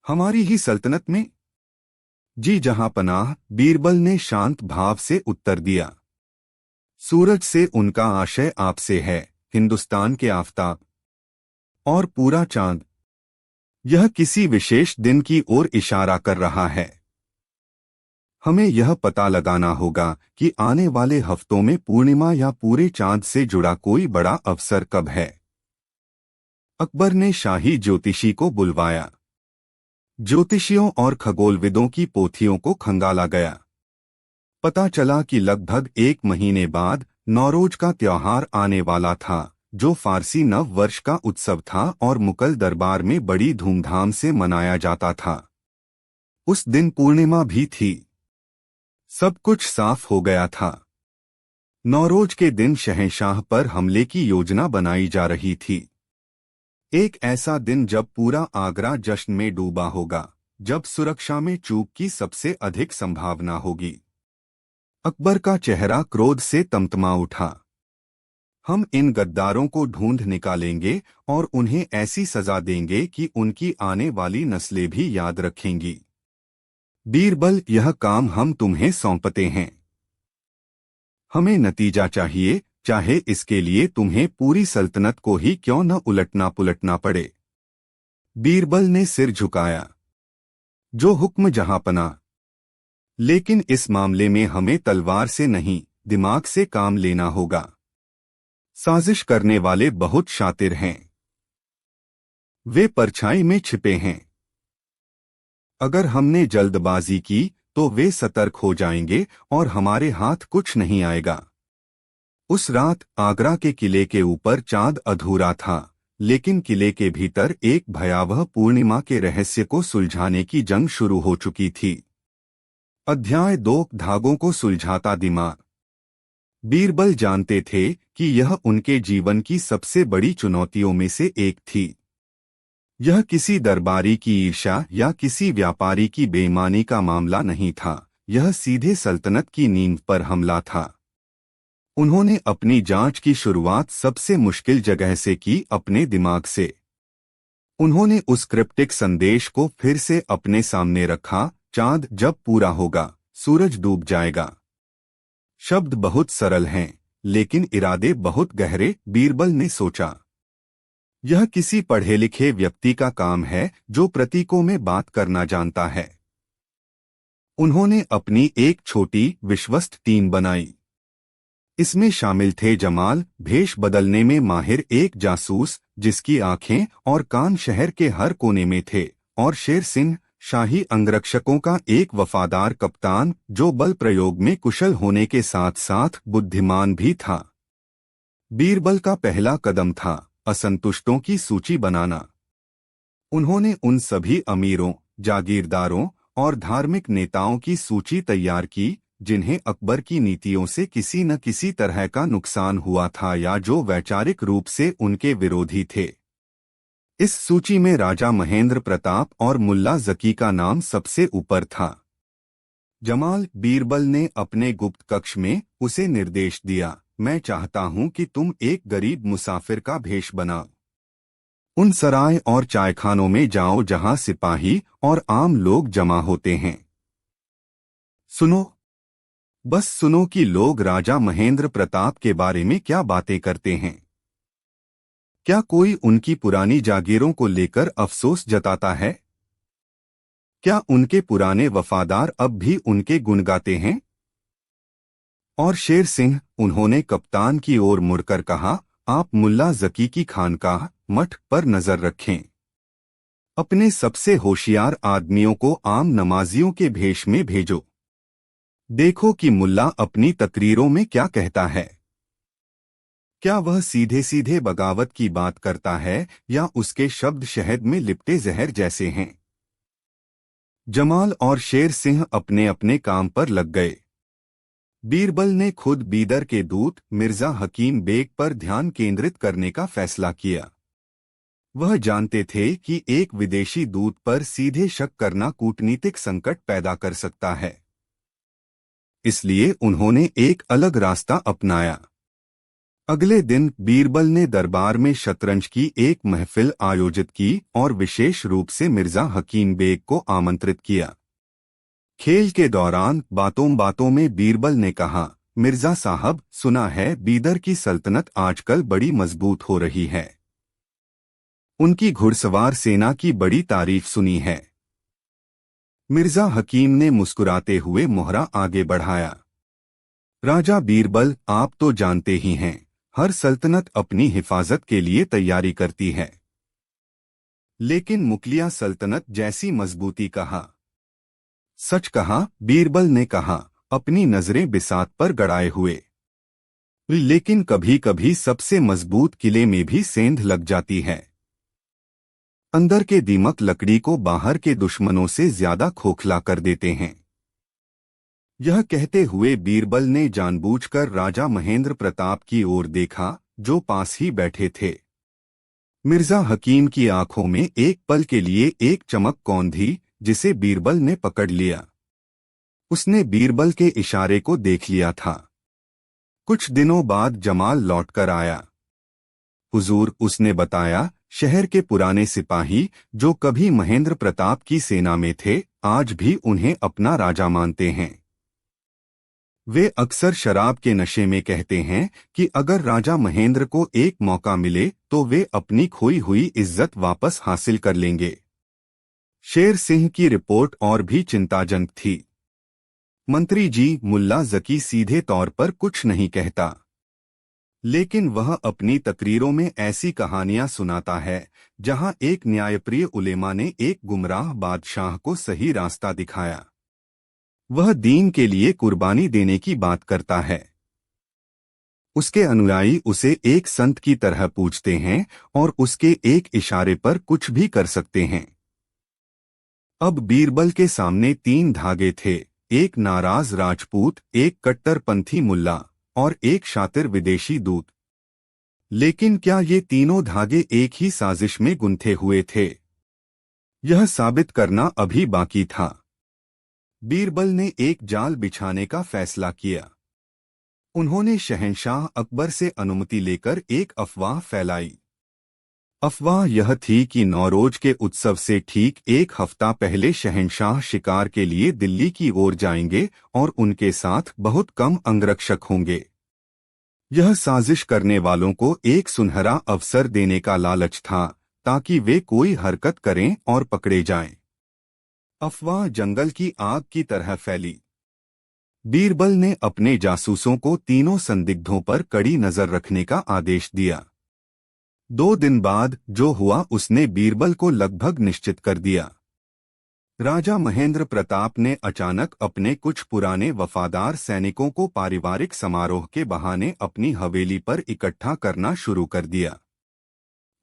हमारी ही सल्तनत में? जी जहांपनाह, बीरबल ने शांत भाव से उत्तर दिया। सूरज से उनका आशय आपसे है, हिंदुस्तान के आफताब और पूरा चांद। यह किसी विशेष दिन की ओर इशारा कर रहा है। हमें यह पता लगाना होगा कि आने वाले हफ्तों में पूर्णिमा या पूरे चांद से जुड़ा कोई बड़ा अवसर कब है। अकबर ने शाही ज्योतिषी को बुलवाया। ज्योतिषियों और खगोलविदों की पोथियों को खंगाला गया। पता चला कि लगभग 1 महीने बाद नौरोज का त्योहार आने वाला था, जो फारसी नव वर्ष का उत्सव था और मुगल दरबार में बड़ी धूमधाम से मनाया जाता था। उस दिन पूर्णिमा भी थी। सब कुछ साफ हो गया था। नौरोज के दिन शहंशाह पर हमले की योजना बनाई जा रही थी। एक ऐसा दिन जब पूरा आगरा जश्न में डूबा होगा, जब सुरक्षा में चूक की सबसे अधिक संभावना होगी। अकबर का चेहरा क्रोध से तमतमा उठा। हम इन गद्दारों को ढूंढ निकालेंगे और उन्हें ऐसी सजा देंगे कि उनकी आने वाली नस्लें भी याद रखेंगी। बीरबल, यह काम हम तुम्हें सौंपते हैं। हमें नतीजा चाहिए, चाहे इसके लिए तुम्हें पूरी सल्तनत को ही क्यों न उलटना पुलटना पड़े। बीरबल ने सिर झुकाया। जो हुक्म जहांपना। लेकिन इस मामले में हमें तलवार से नहीं, दिमाग से काम लेना होगा। साजिश करने वाले बहुत शातिर हैं। वे परछाई में छिपे हैं। अगर हमने जल्दबाजी की तो वे सतर्क हो जाएंगे और हमारे हाथ कुछ नहीं आएगा। उस रात आगरा के किले के ऊपर चांद अधूरा था, लेकिन किले के भीतर एक भयावह पूर्णिमा के रहस्य को सुलझाने की जंग शुरू हो चुकी थी। अध्याय 2, धागों को सुलझाता दिमाग। बीरबल जानते थे कि यह उनके जीवन की सबसे बड़ी चुनौतियों में से एक थी। यह किसी दरबारी की ईर्ष्या या किसी व्यापारी की बेईमानी का मामला नहीं था, यह सीधे सल्तनत की नींव पर हमला था। उन्होंने अपनी जांच की शुरुआत सबसे मुश्किल जगह से की, अपने दिमाग से। उन्होंने उस क्रिप्टिक संदेश को फिर से अपने सामने रखा, चांद जब पूरा होगा, सूरज डूब जाएगा। शब्द बहुत सरल हैं, लेकिन इरादे बहुत गहरे, बीरबल ने सोचा। यह किसी पढ़े लिखे व्यक्ति का काम है जो प्रतीकों में बात करना जानता है। उन्होंने अपनी एक छोटी विश्वस्त टीम बनाई। इसमें शामिल थे जमाल, भेष बदलने में माहिर एक जासूस जिसकी आंखें और कान शहर के हर कोने में थे, और शेर सिंह, शाही अंगरक्षकों का एक वफादार कप्तान जो बल प्रयोग में कुशल होने के साथ साथ बुद्धिमान भी था। बीरबल का पहला कदम था असंतुष्टों की सूची बनाना। उन्होंने उन सभी अमीरों, जागीरदारों और धार्मिक नेताओं की सूची तैयार की जिन्हें अकबर की नीतियों से किसी न किसी तरह का नुकसान हुआ था या जो वैचारिक रूप से उनके विरोधी थे। इस सूची में राजा महेंद्र प्रताप और मुल्ला जकी का नाम सबसे ऊपर था। जमाल, बीरबल ने अपने गुप्त कक्ष में उसे निर्देश दिया, मैं चाहता हूं कि तुम एक गरीब मुसाफिर का भेष बनाओ। उन सराय और चायखानों में जाओ जहां सिपाही और आम लोग जमा होते हैं। सुनो, बस सुनो कि लोग राजा महेंद्र प्रताप के बारे में क्या बातें करते हैं। क्या कोई उनकी पुरानी जागीरों को लेकर अफसोस जताता है? क्या उनके पुराने वफादार अब भी उनके गुण गाते हैं? और शेर सिंह, उन्होंने कप्तान की ओर मुड़कर कहा, आप मुल्ला जकी की खानकाह, मठ पर नजर रखें। अपने सबसे होशियार आदमियों को आम नमाजियों के भेष में भेजो। देखो कि मुल्ला अपनी तकरीरों में क्या कहता है। क्या वह सीधे सीधे बगावत की बात करता है या उसके शब्द शहद में लिपटे जहर जैसे हैं? जमाल और शेर सिंह अपने अपने काम पर लग गए। बीरबल ने खुद बीदर के दूत मिर्जा हकीम बेग पर ध्यान केंद्रित करने का फैसला किया। वह जानते थे कि एक विदेशी दूत पर सीधे शक करना कूटनीतिक संकट पैदा कर सकता है। इसलिए उन्होंने एक अलग रास्ता अपनाया। अगले दिन बीरबल ने दरबार में शतरंज की एक महफिल आयोजित की और विशेष रूप से मिर्जा हकीम बेग को आमंत्रित किया। खेल के दौरान बातों बातों में बीरबल ने कहा, मिर्जा साहब, सुना है बीदर की सल्तनत आजकल बड़ी मजबूत हो रही है। उनकी घुड़सवार सेना की बड़ी तारीफ सुनी है। मिर्जा हकीम ने मुस्कुराते हुए मोहरा आगे बढ़ाया। राजा बीरबल, आप तो जानते ही हैं, हर सल्तनत अपनी हिफाजत के लिए तैयारी करती है, लेकिन मुगलिया सल्तनत जैसी मजबूती कहा। सच कहा, बीरबल ने कहा, अपनी नजरें बिसात पर गड़ाए हुए। लेकिन कभी कभी सबसे मजबूत किले में भी सेंध लग जाती है। अंदर के दीमक लकड़ी को बाहर के दुश्मनों से ज्यादा खोखला कर देते हैं। यह कहते हुए बीरबल ने जानबूझकर राजा महेंद्र प्रताप की ओर देखा, जो पास ही बैठे थे। मिर्जा हकीम की आंखों में एक पल के लिए एक चमक कौंधी, जिसे बीरबल ने पकड़ लिया। उसने बीरबल के इशारे को देख लिया था। कुछ दिनों बाद जमाल लौटकर आया। हुजूर, उसने बताया, शहर के पुराने सिपाही जो कभी महेंद्र प्रताप की सेना में थे, आज भी उन्हें अपना राजा मानते हैं। वे अक्सर शराब के नशे में कहते हैं कि अगर राजा महेंद्र को एक मौका मिले तो वे अपनी खोई हुई इज्जत वापस हासिल कर लेंगे। शेर सिंह की रिपोर्ट और भी चिंताजनक थी। मंत्री जी, मुल्ला जकी सीधे तौर पर कुछ नहीं कहता, लेकिन वह अपनी तकरीरों में ऐसी कहानियां सुनाता है जहां एक न्यायप्रिय उलेमा ने एक गुमराह बादशाह को सही रास्ता दिखाया। वह दीन के लिए कुर्बानी देने की बात करता है। उसके अनुयायी उसे एक संत की तरह पूजते हैं और उसके एक इशारे पर कुछ भी कर सकते हैं। अब बीरबल के सामने 3 धागे थे, एक नाराज राजपूत, एक कट्टरपंथी मुल्ला और एक शातिर विदेशी दूत। लेकिन क्या ये तीनों धागे एक ही साजिश में गुंथे हुए थे? यह साबित करना अभी बाकी था। बीरबल ने एक जाल बिछाने का फैसला किया। उन्होंने शहंशाह अकबर से अनुमति लेकर एक अफवाह फैलाई। अफवाह यह थी कि नौरोज के उत्सव से ठीक एक हफ्ता पहले शहंशाह शिकार के लिए दिल्ली की ओर जाएंगे और उनके साथ बहुत कम अंगरक्षक होंगे। यह साजिश करने वालों को एक सुनहरा अवसर देने का लालच था, ताकि वे कोई हरकत करें और पकड़े जाएं। अफवाह जंगल की आग की तरह फैली। बीरबल ने अपने जासूसों को तीनों संदिग्धों पर कड़ी नजर रखने का आदेश दिया। 2 दिन बाद जो हुआ उसने बीरबल को लगभग निश्चित कर दिया। राजा महेंद्र प्रताप ने अचानक अपने कुछ पुराने वफादार सैनिकों को पारिवारिक समारोह के बहाने अपनी हवेली पर इकट्ठा करना शुरू कर दिया।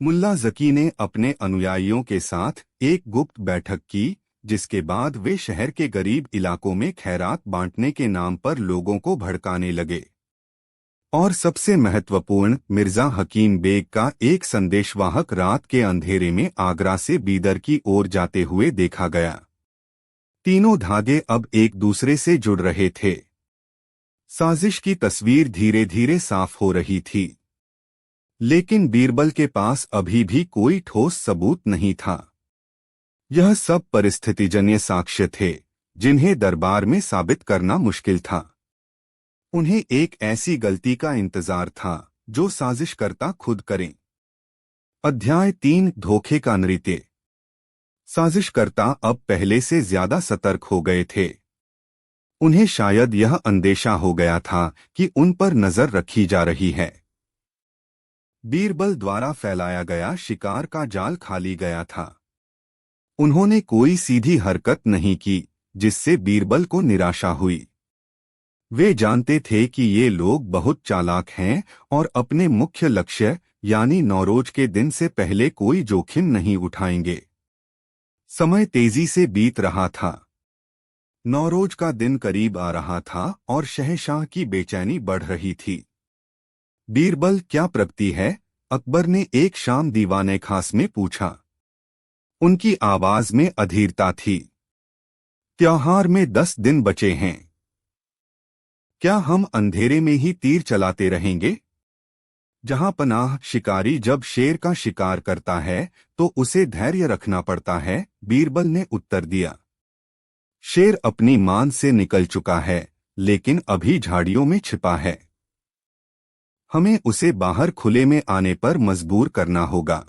मुल्ला जकी ने अपने अनुयायियों के साथ एक गुप्त बैठक की, जिसके बाद वे शहर के गरीब इलाकों में खैरात बांटने के नाम पर लोगों को भड़काने लगे। और सबसे महत्वपूर्ण, मिर्जा हकीम बेग का एक संदेशवाहक रात के अंधेरे में आगरा से बीदर की ओर जाते हुए देखा गया। तीनों धागे अब एक दूसरे से जुड़ रहे थे। साजिश की तस्वीर धीरे धीरे साफ हो रही थी, लेकिन बीरबल के पास अभी भी कोई ठोस सबूत नहीं था। यह सब परिस्थितिजन्य साक्ष्य थे, जिन्हें दरबार में साबित करना मुश्किल था। उन्हें एक ऐसी गलती का इंतजार था जो साजिशकर्ता खुद करें। अध्याय 3, धोखे का नृत्य। साजिशकर्ता अब पहले से ज्यादा सतर्क हो गए थे। उन्हें शायद यह अंदेशा हो गया था कि उन पर नजर रखी जा रही है। बीरबल द्वारा फैलाया गया शिकार का जाल खाली गया था। उन्होंने कोई सीधी हरकत नहीं की, जिससे बीरबल को निराशा हुई। वे जानते थे कि ये लोग बहुत चालाक हैं और अपने मुख्य लक्ष्य यानी नौरोज के दिन से पहले कोई जोखिम नहीं उठाएंगे। समय तेजी से बीत रहा था। नौरोज का दिन करीब आ रहा था और शहंशाह की बेचैनी बढ़ रही थी। बीरबल, क्या प्रगति है? अकबर ने एक शाम दीवाने खास में पूछा। उनकी आवाज में अधीरता थी। त्योहार में 10 दिन बचे हैं। क्या हम अंधेरे में ही तीर चलाते रहेंगे? जहां पनाह शिकारी जब शेर का शिकार करता है तो उसे धैर्य रखना पड़ता है, बीरबल ने उत्तर दिया। शेर अपनी मान से निकल चुका है, लेकिन अभी झाड़ियों में छिपा है। हमें उसे बाहर खुले में आने पर मजबूर करना होगा।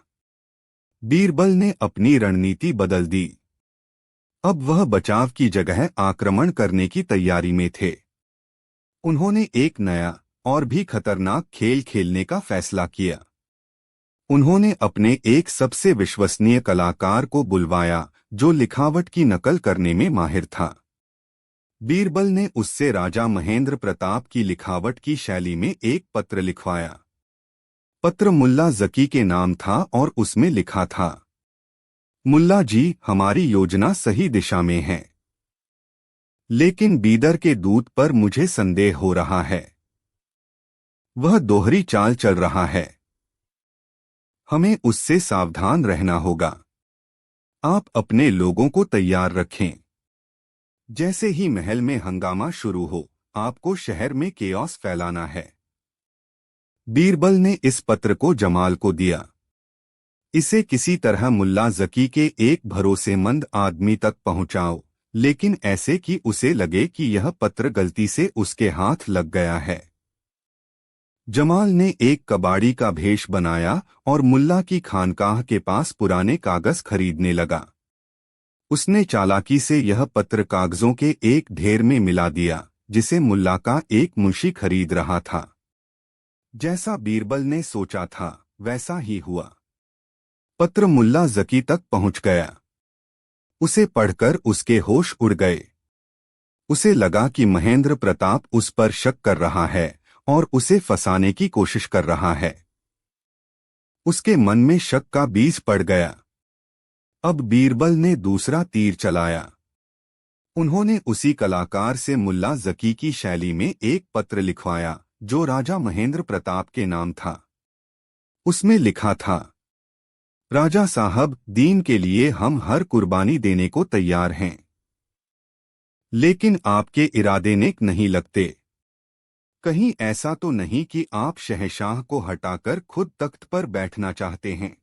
बीरबल ने अपनी रणनीति बदल दी। अब वह बचाव की जगह आक्रमण करने की तैयारी में थे। उन्होंने एक नया और भी खतरनाक खेल खेलने का फैसला किया। उन्होंने अपने एक सबसे विश्वसनीय कलाकार को बुलवाया जो लिखावट की नकल करने में माहिर था। बीरबल ने उससे राजा महेंद्र प्रताप की लिखावट की शैली में एक पत्र लिखवाया। पत्र मुल्ला जकी के नाम था और उसमें लिखा था, मुल्ला जी, हमारी योजना सही दिशा में है, लेकिन बीदर के दूत पर मुझे संदेह हो रहा है। वह दोहरी चाल चल रहा है। हमें उससे सावधान रहना होगा। आप अपने लोगों को तैयार रखें। जैसे ही महल में हंगामा शुरू हो, आपको शहर में केओस फैलाना है। बीरबल ने इस पत्र को जमाल को दिया। इसे किसी तरह मुल्ला जकी के एक भरोसेमंद आदमी तक पहुंचाओ, लेकिन ऐसे कि उसे लगे कि यह पत्र गलती से उसके हाथ लग गया है। जमाल ने एक कबाड़ी का भेष बनाया और मुल्ला की खानकाह के पास पुराने कागज खरीदने लगा। उसने चालाकी से यह पत्र कागजों के एक ढेर में मिला दिया जिसे मुल्ला का एक मुंशी खरीद रहा था। जैसा बीरबल ने सोचा था वैसा ही हुआ। पत्र मुल्ला जकी तक पहुंच गया। उसे पढ़कर उसके होश उड़ गए। उसे लगा कि महेंद्र प्रताप उस पर शक कर रहा है और उसे फंसाने की कोशिश कर रहा है। उसके मन में शक का बीज पड़ गया। अब बीरबल ने दूसरा तीर चलाया। उन्होंने उसी कलाकार से मुल्ला जकी की शैली में एक पत्र लिखवाया जो राजा महेंद्र प्रताप के नाम था। उसमें लिखा था, राजा साहब, दीन के लिए हम हर कुर्बानी देने को तैयार हैं, लेकिन आपके इरादे नेक नहीं लगते। कहीं ऐसा तो नहीं कि आप शहंशाह को हटाकर खुद तख्त पर बैठना चाहते हैं?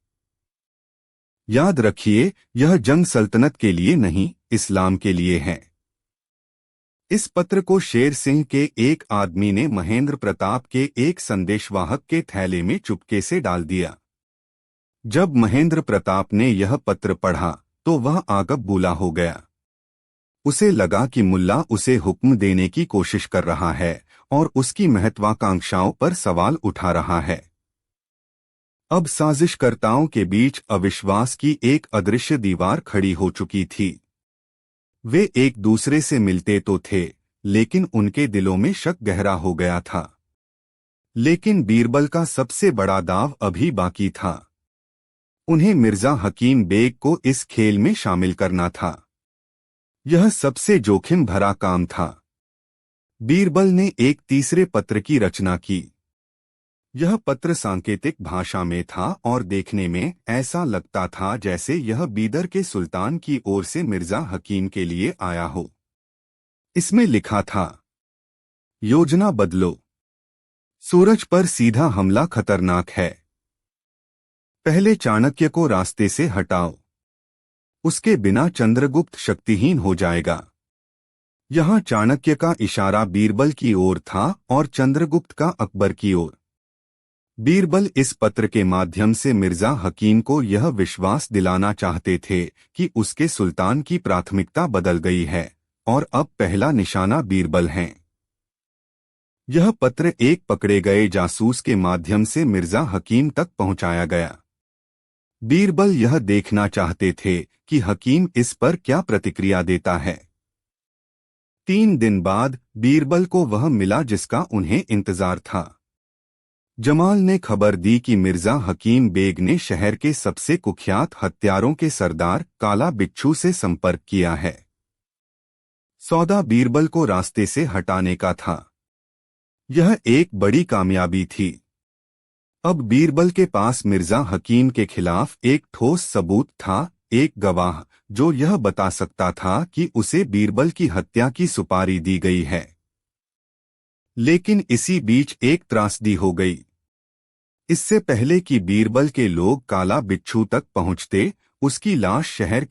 याद रखिए, यह जंग सल्तनत के लिए नहीं, इस्लाम के लिए है। इस पत्र को शेर सिंह के एक आदमी ने महेंद्र प्रताप के एक संदेशवाहक के थैले में चुपके से डाल दिया। जब महेंद्र प्रताप ने यह पत्र पढ़ा तो वह आगब बूला हो गया। उसे लगा कि मुल्ला उसे हुक्म देने की कोशिश कर रहा है और उसकी महत्वाकांक्षाओं पर सवाल उठा रहा है। अब साजिशकर्ताओं के बीच अविश्वास की एक अदृश्य दीवार खड़ी हो चुकी थी। वे एक दूसरे से मिलते तो थे, लेकिन उनके दिलों में शक गहरा हो गया था। लेकिन बीरबल का सबसे बड़ा दाव अभी बाकी था। उन्हें मिर्जा हकीम बेग को इस खेल में शामिल करना था। यह सबसे जोखिम भरा काम था। बीरबल ने एक तीसरे पत्र की रचना की। यह पत्र सांकेतिक भाषा में था और देखने में ऐसा लगता था जैसे यह बीदर के सुल्तान की ओर से मिर्जा हकीम के लिए आया हो। इसमें लिखा था, योजना बदलो। सूरज पर सीधा हमला खतरनाक है। पहले चाणक्य को रास्ते से हटाओ। उसके बिना चंद्रगुप्त शक्तिहीन हो जाएगा। यहाँ चाणक्य का इशारा बीरबल की ओर था और चंद्रगुप्त का अकबर की ओर। बीरबल इस पत्र के माध्यम से मिर्जा हकीम को यह विश्वास दिलाना चाहते थे कि उसके सुल्तान की प्राथमिकता बदल गई है और अब पहला निशाना बीरबल हैं। यह पत्र एक पकड़े गए जासूस के माध्यम से मिर्जा हकीम तक पहुंचाया गया। बीरबल यह देखना चाहते थे कि हकीम इस पर क्या प्रतिक्रिया देता है। 3 दिन बाद बीरबल को वह मिला जिसका उन्हें इंतजार था। जमाल ने खबर दी कि मिर्जा हकीम बेग ने शहर के सबसे कुख्यात हत्यारों के सरदार काला बिच्छू से संपर्क किया है। सौदा बीरबल को रास्ते से हटाने का था। यह एक बड़ी कामयाबी थी। अब बीरबल के पास मिर्जा हकीम के खिलाफ एक ठोस सबूत था, एक गवाह जो यह बता सकता था कि उसे बीरबल की हत्या की सुपारी दी गई है। लेकिन इसी बीच एक त्रासदी हो गई। इससे पहले कि बीरबल के लोग काला बिच्छू तक पहुंचते, उसकी लाश शहर